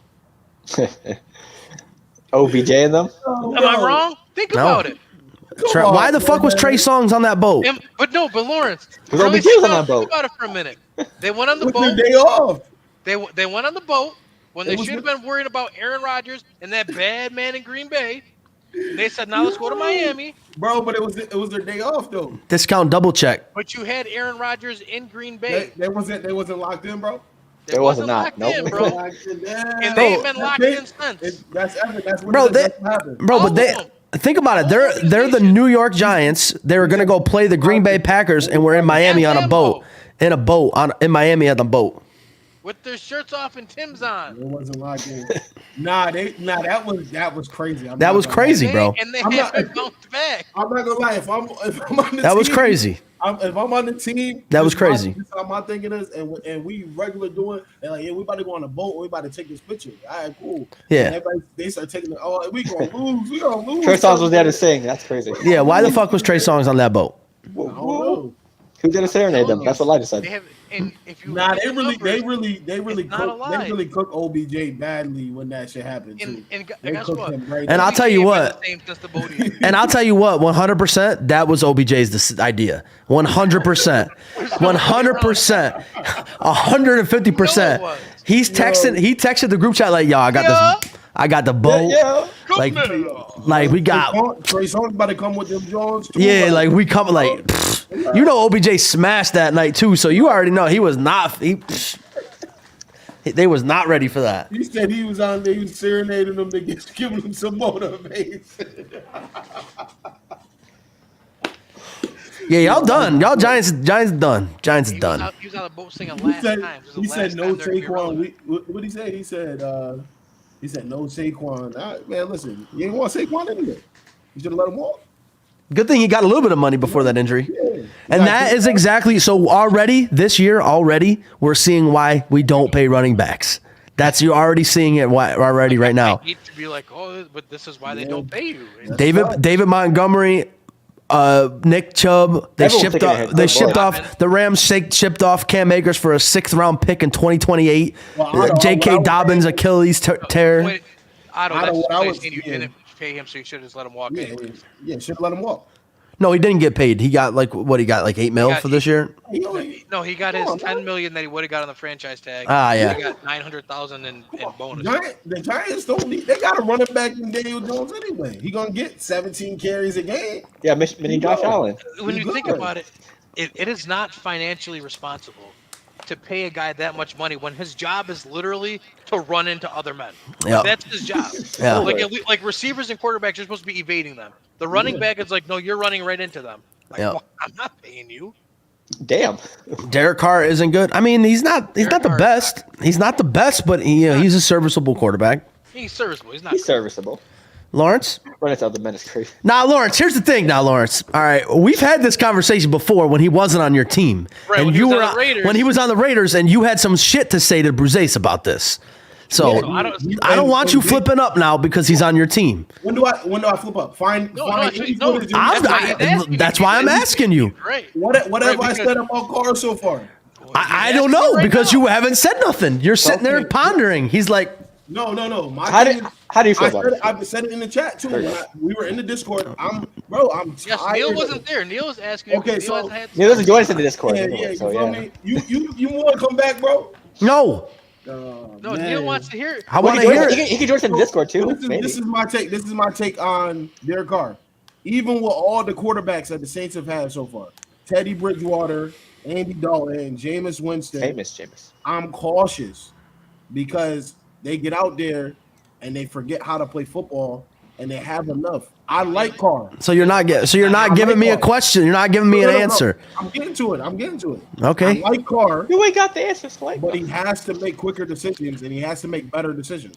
OBJ in them? Oh, Am I wrong? Think about it. Why the fuck was Trey Songz on that boat? But Lawrence, Because OBJ was on that boat. Think about it for a minute. They went on the With boat. their day off. They went on the boat when they should have been worried about Aaron Rodgers and that bad man in Green Bay. And they said, "Now let's go to Miami." Bro, but it was their day off though. Discount double check. But you had Aaron Rodgers in Green Bay. They wasn't locked in, bro. They wasn't locked nope. in, bro. And they ain't been locked in since. That's evident. That's what Bro, that's what happened. But they think about it. They're the New York Giants. They were gonna go play the Green Bay Packers, and we're in Miami on a boat. In Miami on the boat. With their shirts off and Tim's on. It wasn't locked in. That was crazy. That was crazy, bro. And they haven't bounced back. I'm not gonna lie. If I'm on the That was team, crazy. If I'm on the team, That was crazy. This is how my thinking is, and we regular doing, and like, yeah, we about to go on a boat. We about to take this picture. All right, cool. Yeah. And everybody, they start taking it. Oh, we gonna lose. We gonna lose. Trey Songz was there to sing. That's crazy. Yeah, why the fuck was Trey Songz on that boat? I don't know. Who did a serenade them? That's what Elijah said. They have, and if you Nah, look at they the really it's not a lie. cooked OBJ badly when that shit happened too. And They guess cooked what? him right And down. I'll tell you He ain't been what. the same since the boat either. And I'll tell you what, 100%, that was OBJ's idea. 100%. 100%. 150%. He texted the group chat like, yo, I got the boat. Yeah. Like we got Trey Songz about to come with them Jones too. yeah, like we come like you know OBJ smashed that night too, so you already know he was not they was not ready for that. He said he was on there, he was serenading them to giving them some motivation. Yeah, y'all done. Y'all Giants done. Giants is done. He was on the boat singing last time. He said no Saquon. What did he say? He said no Saquon. Man, listen, you didn't want Saquon anyway. You should have let him walk. Good thing he got a little bit of money before that injury. Yeah. And that is exactly so this year we're seeing why we don't pay running backs. You're already seeing it already right now. I need to be like, oh, but this is why they don't pay you. David Montgomery, Nick Chubb, they shipped off the Rams shipped off Cam Akers for a 6th round pick in 2028. J.K. Dobbins Achilles tear. You didn't pay him, so you should have just let him walk anyways. Yeah, should have let him walk. No, he didn't get paid. He got like $8 million for this year. No, he got his $10 million that he would have got on the franchise tag. Yeah. He got $900,000 in bonus. The Giants don't need. They got a running back in Daniel Jones anyway. He gonna get 17 carries a game. Yeah, mini Josh Allen. When you think about it, it is not financially responsible to pay a guy that much money when his job is literally to run into other men. Yep. That's his job. Yeah. Like receivers and quarterbacks, you're supposed to be evading them. The running back is like, no, you're running right into them. Like, well, I'm not paying you. Damn. Derek Carr isn't good. I mean, he's not the best. He's not the best, but he's a serviceable quarterback. He's serviceable. He's serviceable. Lawrence? Running to other men is crazy. Now, Lawrence, here's the thing. All right, we've had this conversation before when he wasn't on your team, right, and when he was on the Raiders, and you had some shit to say to Bruce about this. So I don't want you flipping up now because he's on your team. When do I flip up? That's why I'm asking you. What have I said about Carr so far? I don't know because you haven't said nothing. You're sitting there pondering. He's like, no. How do you feel about it? I've said it in the chat too. We were in the Discord. I'm yes, tired. Neil wasn't there. Neil was asking. Okay, Neil doesn't join us in the Discord. You want to come back, bro? No. No, Neil wants to hear it. I want to hear it. He can join us in the Discord too. This is my take. This is my take on Derek Carr. Even with all the quarterbacks that the Saints have had so far, Teddy Bridgewater, Andy Dalton, Jameis Winston. Jameis. I'm cautious because they get out there and they forget how to play football and they have enough. I like Carr. So you're not giving me a question. You're not giving me an answer. I'm getting to it. Okay. I like Carr. You ain't got the answers, Clay. But he has to make quicker decisions, and he has to make better decisions.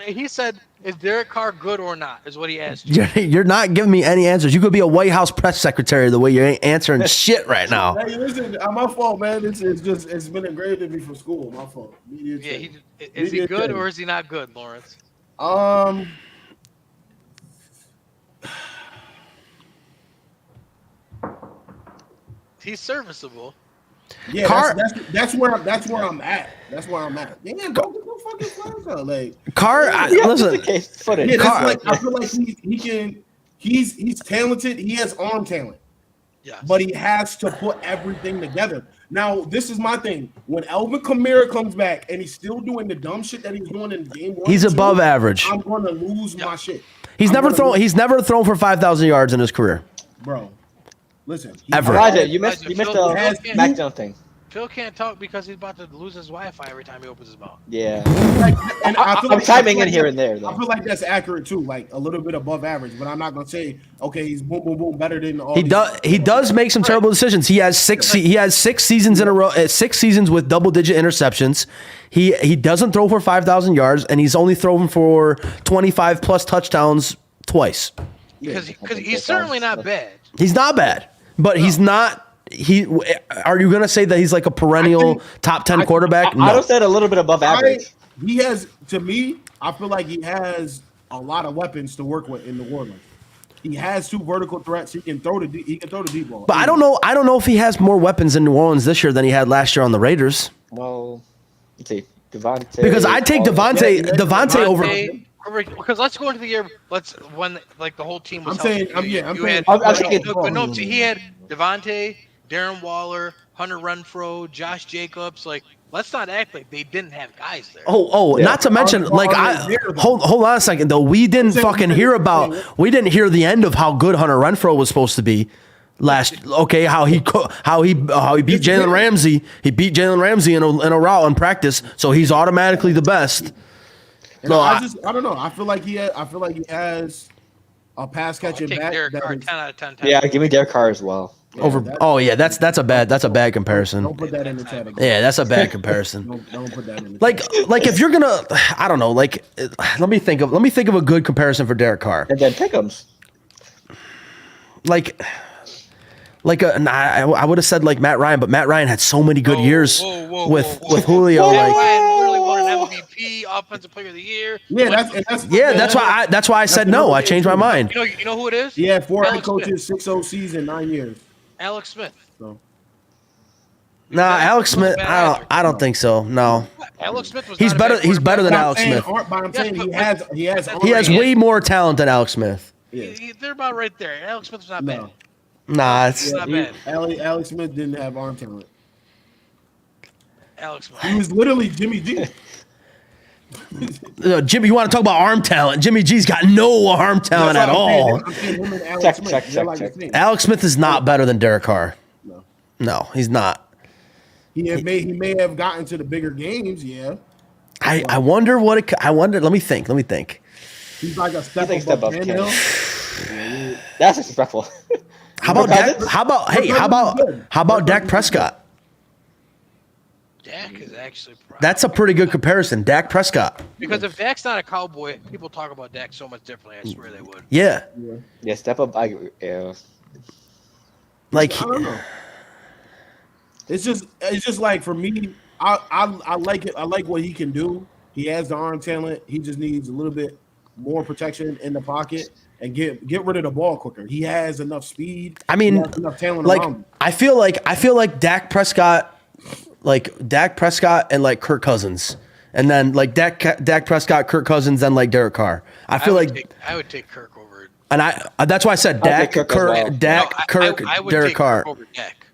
He said, "Is Derek Carr good or not?" Is what he asked you. You're not giving me any answers. You could be a White House press secretary the way you ain't answering shit right now. Hey, listen, my fault, man. It's been engraved in me from school. My fault. Is he good or is he not good, Lawrence? He's serviceable. Yeah, Carr, that's where I'm at. That's where I'm at. Damn, bro, get no fucking flags out. Like Carr, listen. Yeah, that's like I feel like he can. He's talented. He has arm talent. Yes. But he has to put everything together. Now, this is my thing. When Alvin Kamara comes back and he's still doing the dumb shit that he's doing in game 1, he's above average. I'm gonna lose my shit. He's never thrown for 5,000 yards in his career. Bro, listen. Ever. Elijah, you missed the Mac Jones thing. Phil can't talk because he's about to lose his Wi-Fi every time he opens his mouth. Yeah. I'm chiming in here and there, though. I feel like that's accurate too, like a little bit above average. But I'm not gonna say, okay, he's boom, boom, boom, better than all. He does make some terrible decisions. He has six seasons in a row, 6 seasons with double-digit interceptions. He doesn't throw for 5,000 yards, and he's only thrown for 25 plus touchdowns twice. Because he's certainly not bad. He's not bad, but he's not. Are you gonna say that he's like a perennial top 10 quarterback? No. I would say a little bit above average. He has, to me, I feel like he has a lot of weapons to work with in New Orleans. He has 2 vertical threats. He can throw the deep ball. But I don't know if he has more weapons in New Orleans this year than he had last year on the Raiders. Well, let's see, Devontae. Because I take Devontae over. Because let's go into the year. When the whole team was. He had Devontae, Darren Waller, Hunter Renfrow, Josh Jacobs. Like, let's not act like they didn't have guys there. Not to mention, hold on a second though. We didn't hear the end of how good Hunter Renfrow was supposed to be how he beat Jalen Ramsey. He beat Jalen Ramsey in a route in practice, so he's automatically the best. No, I don't know. I feel like he has a pass catching back. Derek Carr, 10 out of 10. Yeah, give me Derek Carr as well. That's a bad comparison. Don't put that in the chat. Yeah, that's a bad comparison. don't put that in the like if you're gonna, I don't know. Like, let me think of a good comparison for Derek Carr. And then Pick'ems. I would have said like Matt Ryan, but Matt Ryan had so many good years with Julio. Matt Ryan literally won an MVP, Offensive Player of the Year. That's why I said no. I changed my mind. You know who it is? Yeah, 4 head coaches, 6 OCs in 9 years. Alex Smith. So. Nah, Alex Smith. I don't think so. No. Alex Smith was. He's better than Alex Smith. But I'm saying he has way more talent than Alex Smith. Yeah. They're about right there. Alex Smith was not bad. Nah, it's not bad. Alex Smith didn't have arm talent. Alex Smith. He was literally Jimmy G. Jimmy, you want to talk about arm talent? Jimmy G's got no arm talent at all. Check. Alex Smith is not better than Derek Carr. No, he's not. He may have gotten to the bigger games. Yeah. I wonder what it. I wonder. Let me think. He's like a step above Tannehill. That's disrespectful. How about Dak Prescott? Dak is actually. That's a pretty good comparison, Dak Prescott. Because if Dak's not a Cowboy, people talk about Dak so much differently. I swear they would. Yeah. Step up. Yeah. Like, I don't know. It's just like for me, I like it. I like what he can do. He has the arm talent. He just needs a little bit more protection in the pocket and get rid of the ball quicker. He has enough speed. I mean, enough talent like around him. I feel like Dak Prescott and like Kirk Cousins, and then like Dak Prescott, Kirk Cousins, and like Derek Carr. I would take Kirk over. And that's why I said Dak, Kirk, Derek Carr. Kirk over Dak.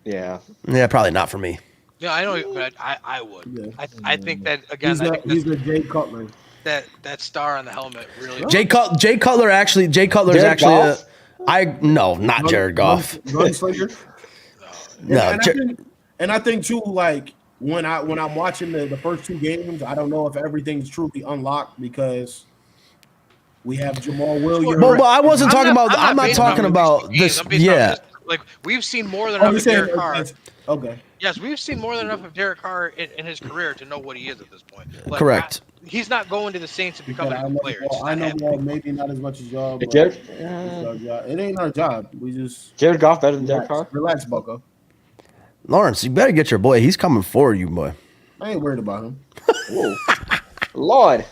Yeah, probably not for me. Yeah, I know, but I would. Yeah. I think that again. He's the Jay Cutler. That star on the helmet really. Jay Cutler is actually not Jared Goff. Gunslinger. No, and I think too, like when I'm watching the first 2 games, I don't know if everything's truly unlocked because We have Jamal Williams. But I wasn't talking about. I'm I'm not talking about this. Yeah. Like we've seen more than enough of Derek Carr. Okay. Yes, we've seen more than enough of Derek Carr in his career to know what he is at this point. Like, Correct. He's not going to the Saints to become a player. I know more, maybe not as much as y'all. But it ain't our job. We just Jared Goff better than Derek Carr. Relax, Bucko. Lawrence, you better get your boy. He's coming for you, boy. I ain't worried about him. Whoa. Lord.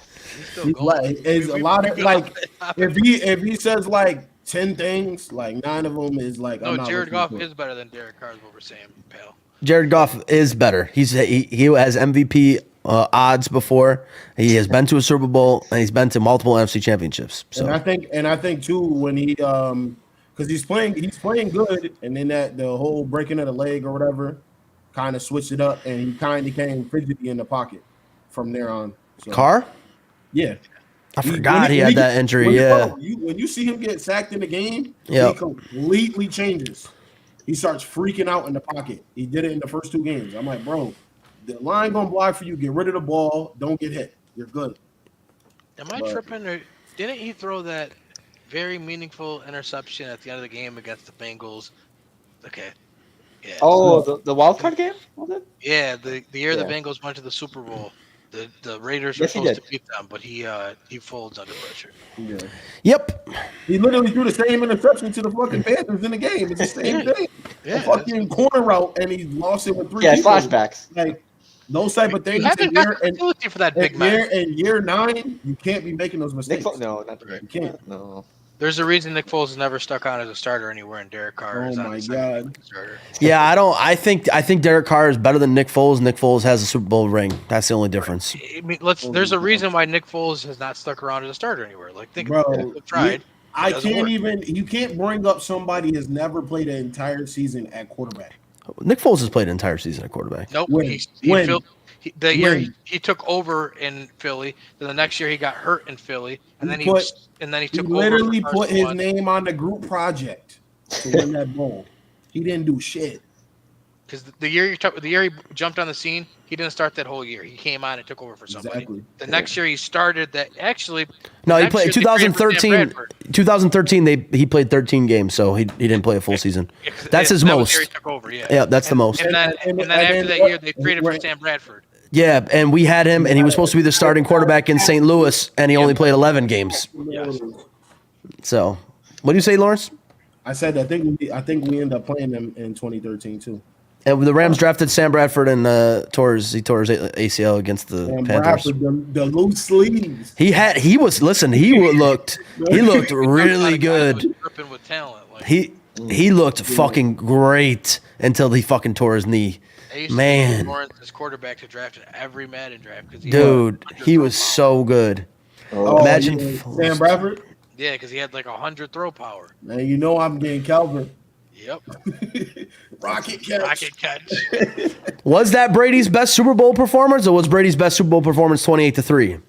He's like, it's a lot of like if he says like 10 things, like 9 of them is like. No, Jared Goff is better than Derek Carr is what we're saying, pal. Jared Goff is better. He has MVP odds before. He has been to a Super Bowl and he's been to multiple NFC championships. So. And I think too when he because he's playing good, and then the whole breaking of the leg or whatever kind of switched it up, and he kind of came fidgety in the pocket from there on. So, Carr? Yeah. I forgot he had that injury. When you see him get sacked in the game, he completely changes. He starts freaking out in the pocket. He did it in the first 2 games. I'm like, bro, the line gonna block for you. Get rid of the ball. Don't get hit. You're good. Am I tripping? Or didn't he throw that very meaningful interception at the end of the game against the Bengals? Okay. Yeah. Oh, the wild card game? Was it? Yeah, the year the Bengals went to the Super Bowl. The Raiders were supposed to beat them, but he folds under pressure. Yeah. Yep. He literally threw the same interception to the fucking Panthers in the game. It's the same thing. A fucking corner route, and he lost it with 3 people. Flashbacks. Like those type of things. You haven't got the ability for that big man. In year 9, you can't be making those mistakes. No, not right. You can't. No. There's a reason Nick Foles has never stuck on as a starter anywhere, and Derek Carr is on the starter. Yeah, I think Derek Carr is better than Nick Foles. Nick Foles has a Super Bowl ring. That's the only difference. I mean, there's a reason why Nick Foles has not stuck around as a starter anywhere. Like, think about it. Tried. You can't bring up somebody who's never played an entire season at quarterback. Nick Foles has played an entire season at quarterback. Nope. Year he took over in Philly. Then the next year he got hurt in Philly, and then he took over. Literally put his name on the group project to win that bowl. He didn't do shit. Because the year he jumped on the scene, he didn't start that whole year. He came on and took over for somebody. Exactly. The next year he started that. Actually, no, he played 2013. 2013, he played 13 games, so he didn't play a full season. That's his most. Year he took over, that's the most. And then after that year, they traded for Sam Bradford. Yeah, and we had him, and he was supposed to be the starting quarterback in St. Louis, and he only played 11 games. Yes. So, what do you say, Lawrence? I said I think we ended up playing them in 2013 too. And the Rams drafted Sam Bradford and tore his ACL against the Panthers. Bradford, the loose sleeves. He looked really good. With talent. He looked fucking great until he fucking tore his knee. Man, Lawrence's quarterback to draft in every Madden draft. Dude, he was so good. Imagine Sam Bradford. Yeah, because he had like 100 throw power. Man, you know I'm getting Calvin. Yep. Rocket catch. Was that Brady's best Super Bowl performance, or was Brady's best Super Bowl performance 28-3?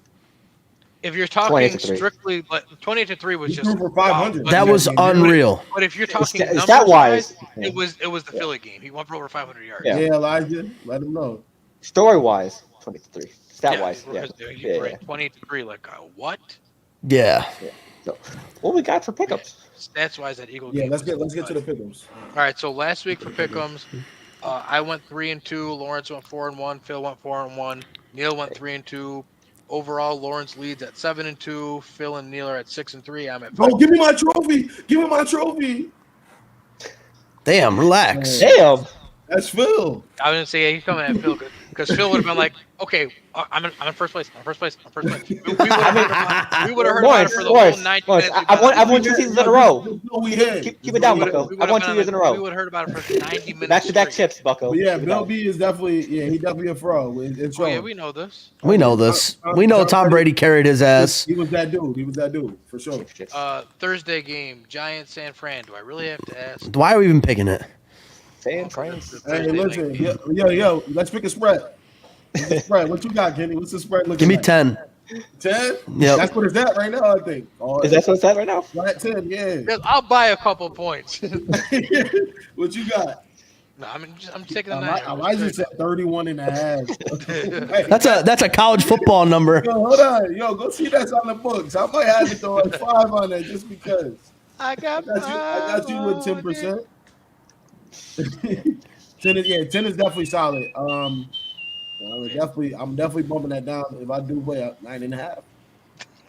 If you're talking strictly, but 28-3 was just for 500. That was unreal. But if you're talking stat-wise, it was the Philly game. He went for over 500 yards. Yeah, Elijah, let him know. Story-wise, 23. Stat-wise, 28-3. Like what? Yeah. So, what we got for pickups? Stats-wise, that Eagle game. Yeah, let's get to the pickups. All right, so last week for pickums, I went 3-2. Lawrence went 4-1. Phil went 4-1. Neil went 3-2. Overall, Lawrence leads at 7-2. Phil and Neil are at 6-3. I'm at 5. Oh, give me my trophy! Give me my trophy! Damn, relax. Damn. That's Phil. I was gonna say he's coming at Phil because Phil would have been like, "Okay, I'm in first place. We would have heard about it for the whole 90 minutes. I've won 2 seasons in a row. Keep it down, Bucko. I won 2 years in a row. We would have heard about it for 90 minutes. Back-to-back chips, Bucko. But yeah, Bill B is definitely he definitely a fraud. We know this. We know this. We know Tom Brady carried his ass. He was that dude for sure. Thursday game, Giants San Fran. Do I really have to ask? Why are we even picking it? Hey, listen, yo, let's pick a spread. What you got, Kenny? What's the spread looking like? Give me 10. 10? Yeah. That's what it's at right now, I think. Is that what it's at right now? Flat 10, yeah. I'll buy a couple points. What you got? No, I'm taking the Niners. Elijah said 31 and a half. That's a college football number. Yo, hold on. Yo, go see that's on the books. I might have to throw like 5 on that just because. I got you with 10%. 10 is definitely solid. I'm definitely bumping that down. If I do play 9.5.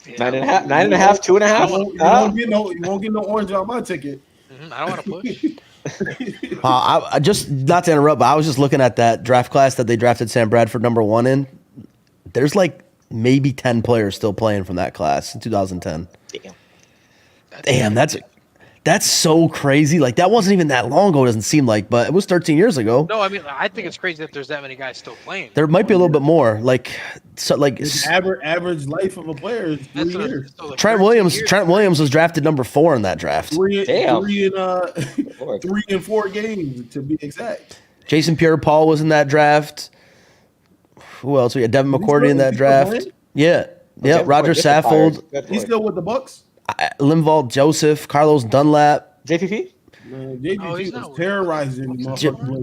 Yeah. 9.5, 2.5. You won't get no orange on my ticket. I don't want to push. I just, not to interrupt, but I was just looking at that draft class that they drafted Sam Bradford number 1 in. There's like maybe 10 players still playing from that class in 2010. Damn, that's so crazy. Like, that wasn't even that long ago, it doesn't seem like, but it was 13 years ago. No, I mean, I think it's crazy that there's that many guys still playing. There might be a little bit more. Like average life of a player is 3 years. Trent Williams was drafted number 4 in that draft. 3 and 4 games to be exact. Jason Pierre-Paul was in that draft. Who else? We had Devin McCourty in that draft. Yeah. Yeah, Roger Saffold. He's still with the Bucks? Linval Joseph, Carlos Dunlap. JPP? Man, JPP was terrorizing.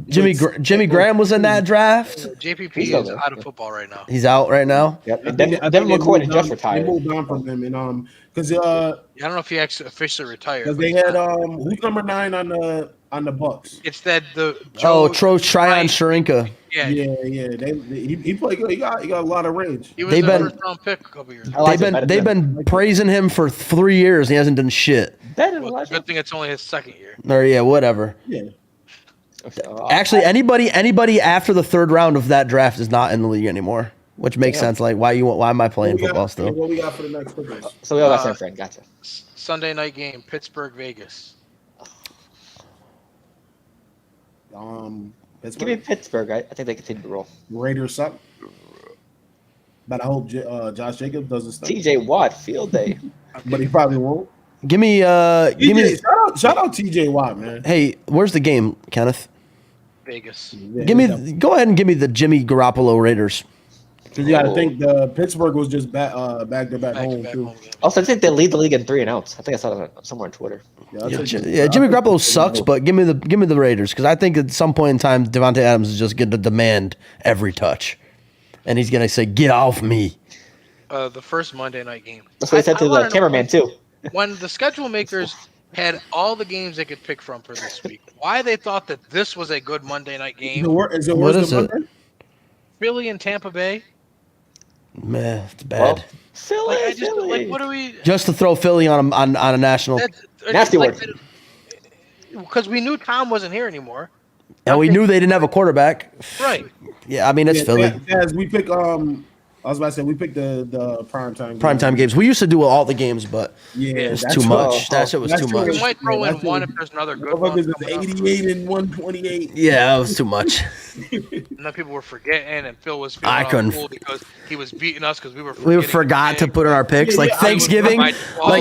Jimmy Graham was in that draft. JPP is out of football right now. He's out right now. Yep. And Devin McCourty just retired. They moved on from him, and because I don't know if he actually officially retired. Because they had who's number 9 on the Bucks? It's that Tryon Sharinka. Yeah. He played good. He got a lot of range. He was a first-round pick a couple years ago. They've been praising him for 3 years. And he hasn't done shit. Well, good thing it's only his second year. Or whatever. Yeah. Actually, anybody after the 3rd round of that draft is not in the league anymore, which makes sense. Like, why am I playing football still? What we got for the next pickers? So we all got San Fran. Gotcha. Sunday night game, Pittsburgh, Vegas. Pittsburgh. Give me Pittsburgh. I think they continue to roll. Raiders suck. But I hope Josh Jacobs doesn't start. TJ Watt, field day. But he probably won't. Give me shout out TJ Watt, man. Hey, where's the game, Kenneth? Vegas. Yeah, go ahead and give me the Jimmy Garoppolo Raiders. Because you got to think the Pittsburgh was just back-to-back home too. Also, I think they lead the league in 3 and outs. I think I saw that somewhere on Twitter. Jimmy Garoppolo sucks, but give me the Raiders because I think at some point in time Devontae Adams is just going to demand every touch, and he's going to say, "Get off me." The first Monday night game. That's what I said to the cameraman too. When the schedule makers had all the games they could pick from for this week, why they thought that this was a good Monday night game? What is it? Philly and Tampa Bay. Man, it's bad. Well, Philly. What do we? Just to throw Philly on a national. Nasty word. Because we knew Tom wasn't here anymore. And we knew they didn't have a quarterback. Right. Yeah, I mean, it's Philly. As we pick, I was about to say we picked the primetime games. We used to do all the games, but it's too much. That shit was too much. We might throw in one if there's another good one. 88 and 128. Yeah, that was too much. And then people were forgetting, and Phil was I couldn't because he was beating us because we forgot to put in our picks. Like Thanksgiving,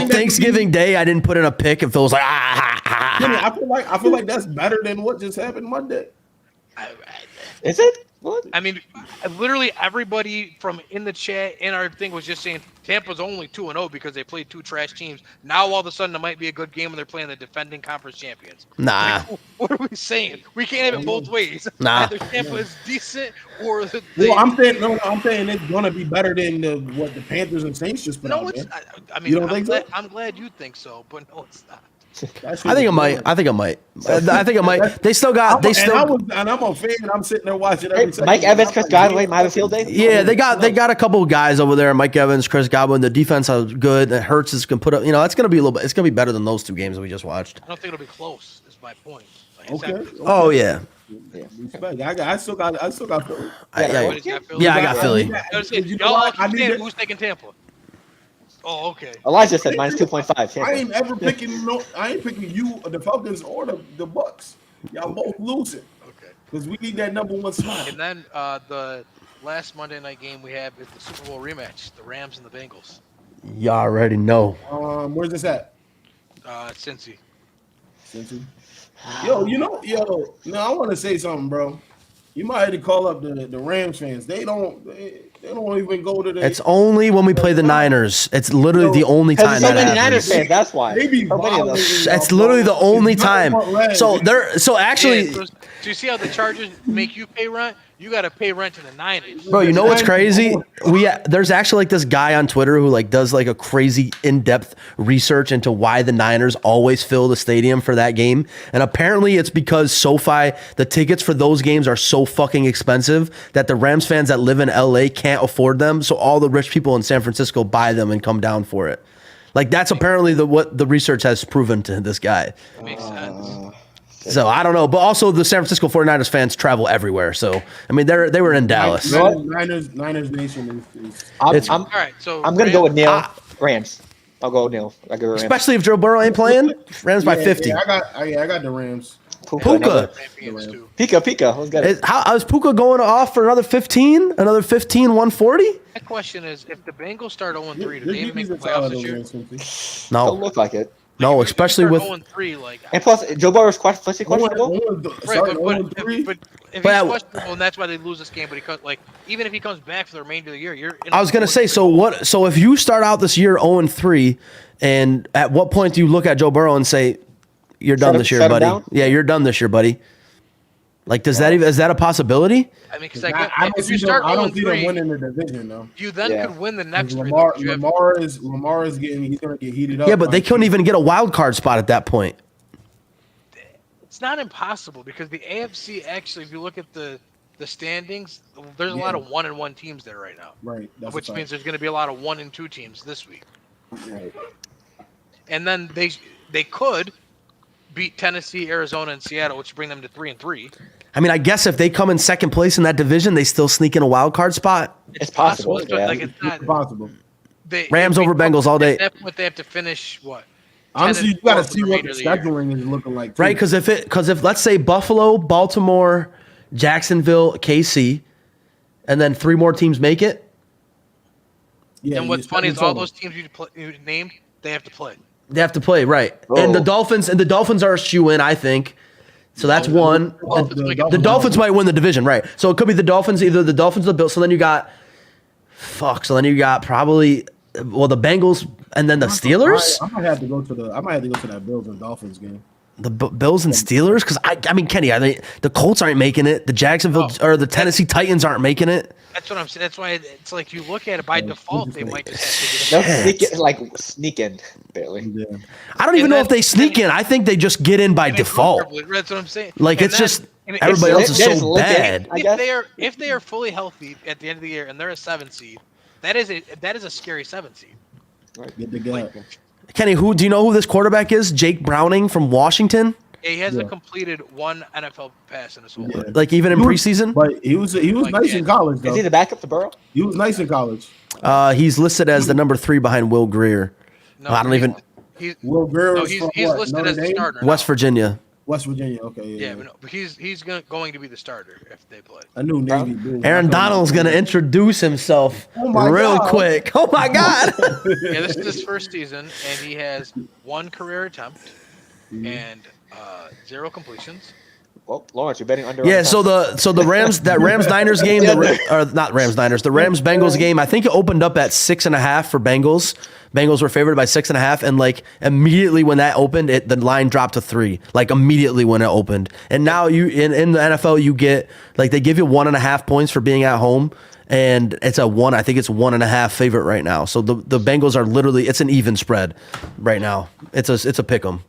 Thanksgiving Day, I didn't put in a pick, and Phil was like, I feel like that's better than what just happened Monday. Is it? What? I mean, literally everybody from in the chat in our thing was just saying Tampa's only 2-0 because they played 2 trash teams. Now all of a sudden it might be a good game when they're playing the defending conference champions. Nah. Like, what are we saying? We can't have it both ways. Nah. Either Tampa is decent or I'm saying it's gonna be better than what the Panthers and Saints just put out. No, it's. I mean, you don't think so? I'm glad you think so, but no, it's not. I think it might. They still got. And I'm a fan. I'm sitting there watching every second. Mike Evans, Chris Godwin might have a field day. Yeah, they got a couple of guys over there. Mike Evans, Chris Godwin. The defense is good. Hurts is gonna put up. It's gonna be a little bit. It's gonna be better than those 2 games that we just watched. I don't think it'll be close. Is my point. Okay. Oh yeah. I still got Philly. I got Philly. Y'all understand who's taking Tampa? Oh, okay. Elijah said -2.5. I ain't ever picking you, the Falcons, or the Bucks. Y'all both losing. Okay. Because we need that number 1 spot. And then the last Monday night game we have is the Super Bowl rematch: the Rams and the Bengals. Y'all already know. Where's this at? Cincy. Yo, I want to say something, bro. You might have to call up the Rams fans. They don't. They don't even go to the. It's only when we play the Niners. It's literally the only time There's so that many happens. Niners fans. That's why. Maybe So many of them. It's literally the only time. So actually, Yeah, so you see how the Chargers make you pay rent? You got to pay rent to the Niners. bro, you know what's crazy? There's actually like this guy on Twitter who like does like a crazy in-depth research into why the Niners always fill the stadium for that game, and apparently it's because SoFi, the tickets for those games are so fucking expensive that the Rams fans that live in LA can't afford them, so all the rich people in San Francisco buy them and come down for it. Like that's apparently what the research has proven to this guy. Makes sense. So I don't know, but also the San Francisco 49ers fans travel everywhere. So I mean, they were in Dallas. Niners Nation is I'm All right, so gonna Rams- go with Neil. Rams. I'll go with Neil. I go with Rams. Especially if Joe Burrow ain't playing, Rams by 50. Yeah, I got the Rams. Puka. Champions too. Pika. Let's get it. Is Puka going off for another 15? Another 15, 140? My question is, if the Bengals start 0-3, do Just they give even me make the the playoffs title, this year? man, simply. Don't No. look like it. No, If they especially start with 0-3, like And plus, Joe Burrow's questionable. right, but if But he's yeah, questionable, and that's why they lose this game. But even if he comes back for the remainder of the year, you're. I was gonna say, so if you start out this year 0-3, and at what point do you look at Joe Burrow and say, you're done this year, shut him buddy? down? Yeah, you're done this year, buddy. Like, is that a possibility? I mean, because I if you start I don't see them 0-3, winning the division though. you then Yeah. could win the next three. Lamar, though. You have- Lamar is he's gonna get heated up. Yeah, but they like- couldn't even get a wild card spot at that point. It's not impossible because the AFC actually, if you look at the standings, there's a lot of 1-1 teams there right now, Right, that's which a fact. means there's going to be a lot of 1-2 teams this week. Right. And then they could beat Tennessee, Arizona, and Seattle, which would bring them to 3-3. I mean, I guess if they come in second place in that division, they still sneak in a wild card spot. It's possible. It's Yeah. like it's not. It's possible. Rams over Bengals all day. At that point, they have to finish what? Honestly, you 10-4 got to for see the what the remainder of the year. scheduling is looking like. too. Right, because if let's say Buffalo, Baltimore, Jacksonville, KC, and then 3 more teams make it, Yeah, And what's you funny is expect all it those teams you named, they have to play. they have to play, right? Oh. And the Dolphins are a shoe-in, I think. So that's total. one. The Dolphins might win the division, right? So it could be the Dolphins, either the Dolphins or the Bills. So then you got probably the Bengals and then the Steelers. I might have to go to that Bills and Dolphins game. The Bills and Steelers, because I mean, Kenny, the Colts aren't making it. The Jacksonville or the Tennessee Titans aren't making it. That's what I'm saying. That's why it's like you look at it by default, they might just They'll have sneak in barely. Yeah. I don't even And know then- if they sneak in. I think they just get in by to default. That's what I'm saying. Like And it's then- just and everybody else is They're just so licking. bad. I guess. if they are fully healthy at the end of the year and they're a 7 seed, that is a scary 7 seed. Get the gap. Kenny, do you know who this quarterback is? Jake Browning from Washington. Yeah, he hasn't Yeah. completed one NFL pass in his whole life. Like even in He was- preseason, But he was Like, nice yeah. in college though. Is he the backup to Burrow? He was nice in college. he's listed as the number 3 behind Will Greer. No, I don't even He's Will Greer no, is he's from he's what, listed Notre as a Dame? starter. now. West Virginia. West Virginia. Okay, Yeah, but he's going to be the starter if they play. I knew Navy. Blue. Aaron Donald's gonna introduce himself my real God. quick. Oh my God! Yeah, this is his first season, and he has 1 career attempt and 0 completions. Well, Lawrence, you're betting under. Yeah, so the Rams Niners game, or not Rams Niners, the Rams Bengals game. I think it opened up at 6.5 for Bengals. Bengals were favored by 6.5, and like immediately when that opened, the line dropped to 3. Like immediately when it opened, and now you in the NFL you get like they give you 1.5 points for being at home, and it's a 1. I think it's 1.5 favorite right now. So the Bengals are literally it's an even spread right now. It's a pick 'em.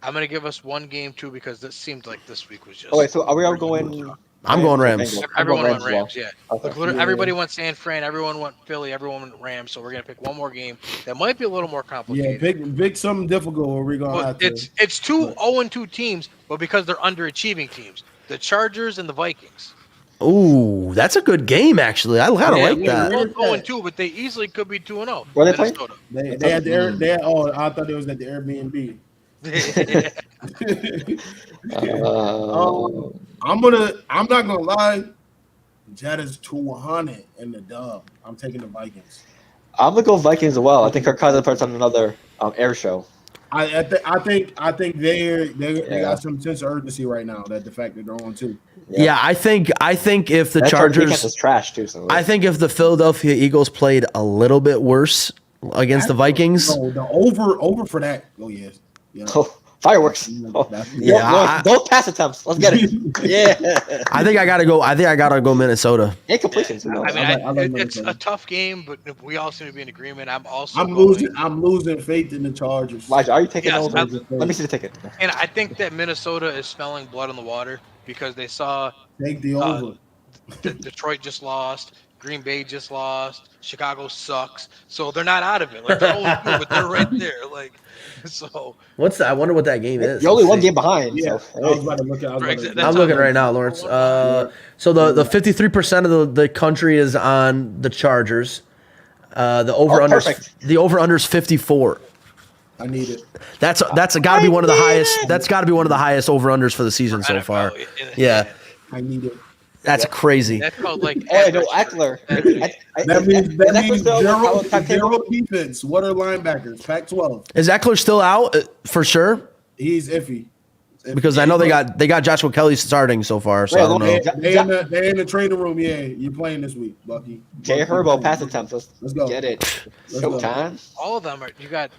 I'm going to give us one game too because this seemed like this week was just. Oh wait, so are we all going? I'm going Rams. Bengals? Everyone went as well. Rams, yeah. Okay. Like, literally, everybody went San Fran, everyone went Philly, everyone went Rams. So we're gonna pick one more game that might be a little more Yeah, complicated. pick something difficult where we're gonna have But to. it's 2 0-2 teams, but because they're underachieving teams, the Chargers and the Vikings. Ooh, that's a good game actually. I kind of Yeah, like we're that. both 0-2, but they easily could be 2-0. Where they playing? Minnesota. They had the air. They had, oh, I thought they was at the Airbnb. I'm not gonna lie. Jet is 200 in the dub. I'm taking the Vikings. I'm gonna go Vikings as well. I think Kirk Cousins puts on another air show. I think they got some sense of urgency right now. That the fact that they're on 2. Yeah, I think if the That Chargers defense is trash too. So I think if the Philadelphia Eagles played a little bit worse against the Vikings. No, the over for that. Oh yes. Yeah. Oh, fireworks. Oh. Yeah, Don't pass attempts. Let's get it. Yeah. I think I gotta go Minnesota. And completions. I mean, I like it's Minnesota. a tough game, but we all seem to be in agreement. I'm losing faith in the Chargers. Elijah, are you taking Yes, those? Let me see the ticket. and I think that Minnesota is smelling blood in the water because they saw Take the over. Detroit just lost. Green Bay just lost. Chicago sucks. So they're not out of it. Like they're only good, but they're right there. Like so. What's that? I wonder what that game is. You're only one game behind. Yeah, So, I was about to look at. I'm looking right now, Lawrence. So the 53% of the country is on the Chargers. The over under is 54. I need it. That's got to be one of the highest. That's got to be one of the highest over unders for the season so far. Yeah, I need it. that's crazy. That's called like. oh, no, Eckler. That means zero defense. What are linebackers? Pac-12. Is Eckler still out for sure? He's iffy. Because I know they got Joshua Kelly starting so far. So I don't know. They in the training room. Yeah, you're playing this week, Bucky. Jay Herbo pass attempts. Let's go. Get it. Let's go. Showtime. All of them are. You got.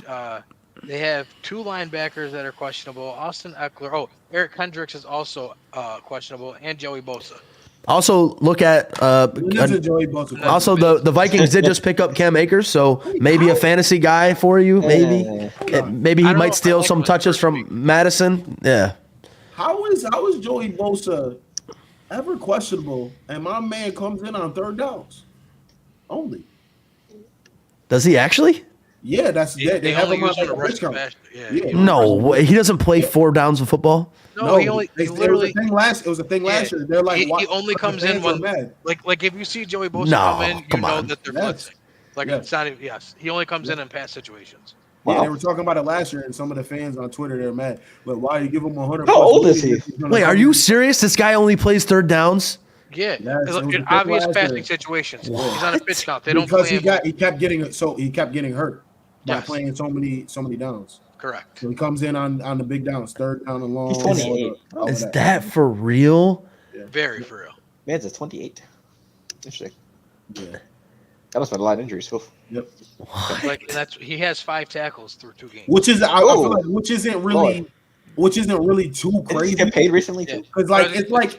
They have 2 linebackers that are questionable. Austin Eckler. Oh, Eric Hendricks is also questionable, and Joey Bosa. Also, look at also the Vikings did just pick up Cam Akers, so maybe a fantasy guy for you. Maybe he might steal some touches from Madison. Yeah. How is Joey Bosa ever questionable? And my man comes in on 3rd downs only. Does he actually? Yeah, they have him on a risk count. No, he doesn't play 4 downs of football. No, he only it was a thing last year. They're like, he only comes in when like if you see Joey Bosa come in, know that they're blitzing. Like it's not even, he only comes in pass situations. Yeah, they were talking about it last year, and some of the fans on Twitter they're mad. But why you give him 100? How old is he? Wait, are you serious? This guy only plays 3rd downs? Yeah, in obvious passing situations. He's on a pitch count. They don't because play he kept getting hurt by playing so many downs. Correct. So he comes in on the big downs, 3rd down and long. He's 28. Is that for real? Yeah. Very for real. Man's 28. Interesting. Yeah. That must have been a lot of injuries. Oof. Yep. Like he has 5 tackles through 2 games. Which isn't really too crazy. Did he get paid recently too? Because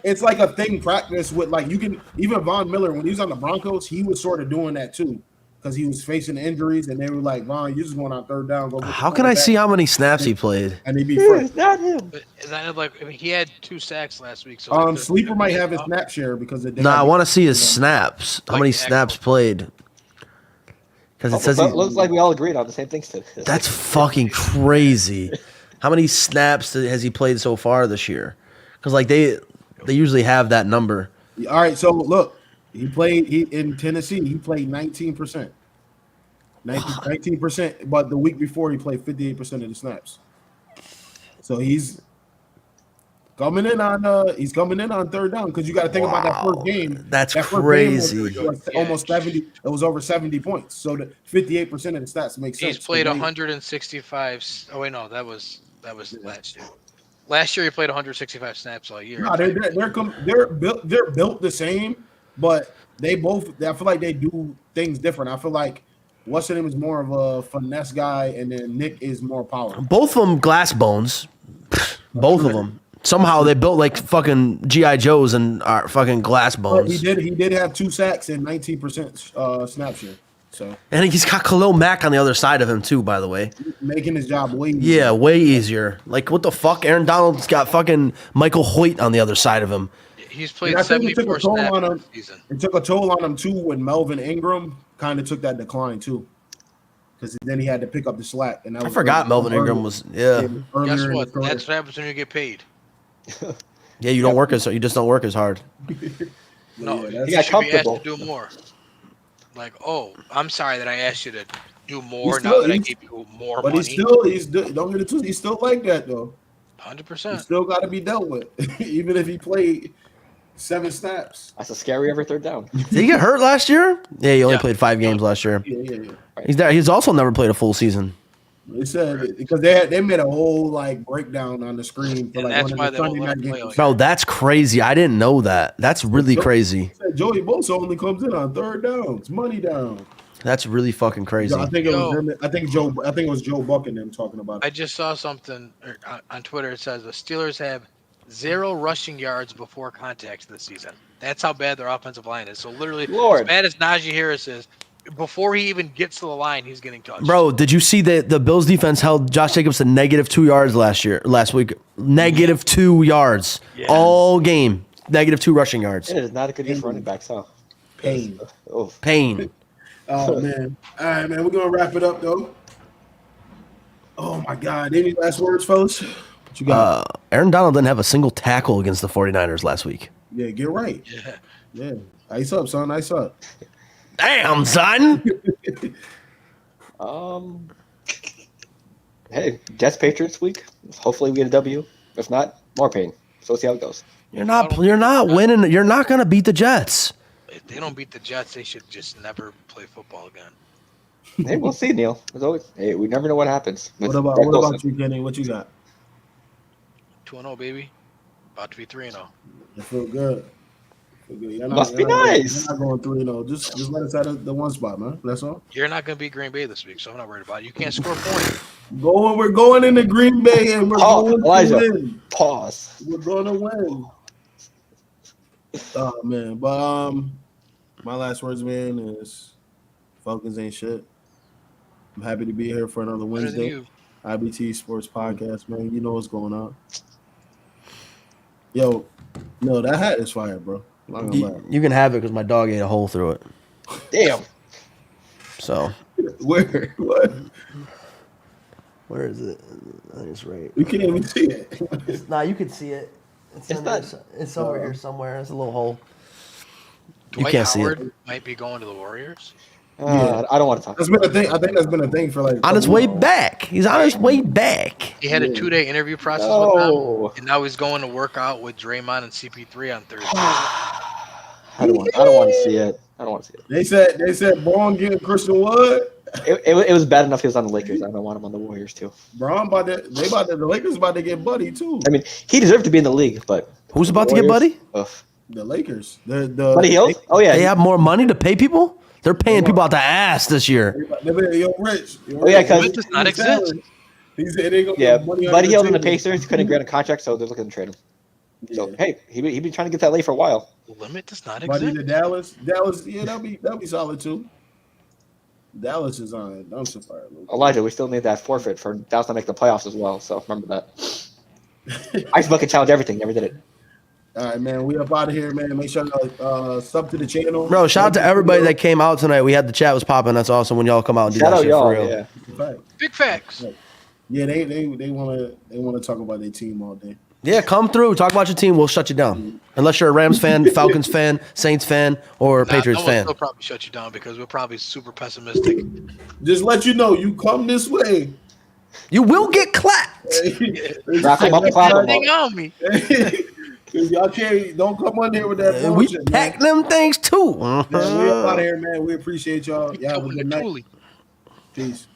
it's like a thing practice with like you can even Von Miller when he was on the Broncos he was sort of doing that too because he was facing injuries and they were like Von you're just going on 3rd down. How can I see how many snaps he played? And he'd be fresh. Not him. But is that like he had 2 sacks last week. So Sleeper might have his snap share because I want to see his snaps. How many snaps played? Because it says looks like we all agreed on the same things today. That's fucking crazy. How many snaps has he played so far this year? Because like they usually have that number. All right, so look, he in Tennessee. He played 19%, 19%. But the week before, he played 58% of the snaps. So he's coming in on 3rd down because you got to think about that first game. That's that crazy. Game was almost 70. It was over 70 points. So the 58% of the stats makes sense. He's played 165. Oh wait, no, that was last year. Last year he played 165 snaps all year. No, they're built the same, but I feel like they do things different. I feel like what's his name is more of a finesse guy, and then Nick is more power. Both of them glass bones. Both of them. Somehow they built like fucking G.I. Joes and are fucking glass bones. He did have 2 sacks and 19% snap share. So and he's got Khalil Mack on the other side of him too, by the way. Making his job way easier. Yeah, way easier. Like what the fuck? Aaron Donald's got fucking Michael Hoyt on the other side of him. He's played 74 snaps on him. It took a toll on him too when Melvin Ingram kind of took that decline too. Because then he had to pick up the slack. And I forgot Melvin Ingram was Guess what? That's what happens when you get paid. Yeah, you just don't work as hard. No, he got comfortable. To do more. Like, oh, I'm sorry that I asked you to do more now that I gave you more money. But don't get it twisted. He's still like that though. 100%. He's still got to be dealt with, even if he played 7 snaps. That's a scary ever 3rd down. Did he get hurt last year? Yeah, he only played 5 games last year. Yeah. He's also never played a full season. They said because they made a whole like breakdown on the screen for And like that's one why of the they won't Sunday let night him play games. all Bro, that's crazy. I didn't know that. That's really crazy. Joey Bosa only comes in on third downs, money down. That's really fucking crazy. I think it was Joe Buck and them talking about it. I just saw something on Twitter. It says the Steelers have 0 rushing yards before contact this season. That's how bad their offensive line is. So literally, as bad as Najee Harris is, before he even gets to the line, he's getting touched. Bro, did you see that the Bills defense held Josh Jacobs to -2 yards last week? -2 yards all game. -2 rushing yards. It is not a good year for running backs, huh? Pain. Pain. Oh man. All right, man. We're gonna wrap it up though. Oh my God. Any last words, fellas? What you got? Aaron Donald didn't have a single tackle against the 49ers last week. Yeah, get right. Yeah. Ice up, son. Ice up. Damn, son. Hey, Jets Patriots week. Hopefully we get a W. If not, more pain. So we'll see how it goes. You're not winning. You're not gonna beat the Jets. If they don't beat the Jets, they should just never play football again. Hey, we'll see, Neil. As always, hey, we never know what happens. What about you, Kenny? What you got? 2-0, baby. About to be 3-0. I feel good. Must be nice. You're not going 3-0. Just let us out the one spot, man. That's all. You're not going to beat Green Bay this week, so I'm not worried about it. You can't score a point. We're going into Green Bay and we're going to win. Pause. We're going to win. Oh man, but my last words, man, is Falcons ain't shit. I'm happy to be here for another Wednesday. IBTE Sports Podcast, man. You know what's going on. Yo, no, that hat is fire, bro. You can have it because my dog ate a hole through it. Damn. So. Where? What? Where is it? I think it's right. You can't even see it. Nah, you can see it. It's over here somewhere. It's a little hole. Dwight you can't Howard see it. Might be going to the Warriors. I don't want to talk. That's been a thing. I think that's been a thing for like on his way back. He's on his way back. He had a 2-day interview process with them, and now he's going to work out with Draymond and CP3 on Thursday. I don't want to see it. I don't want to see it. They said Braun getting Christian Wood. It was bad enough he was on the Lakers. I don't want him on the Warriors too. Braun the Lakers about to get Buddy too. I mean, he deserved to be in the league, but who's about to get Buddy? The Lakers. Buddy Hield? Oh yeah. They have more money to pay people? They're paying people out the ass this year. You're rich. Oh yeah, because it does not exist. He said they gonna yeah, money Buddy Hield and the Pacers couldn't grant a contract, so they're looking to trade him. So hey, he been trying to get that lay for a while. The limit does not Buddy exist. to Dallas, yeah, that'll be solid too. Dallas is on it. I'm surprised. Elijah, we still need that forfeit for Dallas to make the playoffs as well. So remember that. Ice Bucket challenge everything. Never did it. All right, man. We up out of here, man. Make sure to sub to the channel. Bro, shout out to everybody that came out tonight. We had the chat was popping. That's awesome when y'all come out and do that shit for real. Yeah. Big facts. Yeah, they wanna talk about their team all day. Yeah, come through. Talk about your team. We'll shut you down. Unless you're a Rams fan, Falcons fan, Saints fan, or Patriots fan. They'll probably shut you down because we're probably super pessimistic. Just let you know, you come this way. You will get clapped. Wrap 'em up, clap 'em up. Everything on me. Y'all don't come on here with that We bullshit, pack man. them things too. Man, we up out of here, man. We appreciate y'all. Y'all have a good night. Truly. Peace.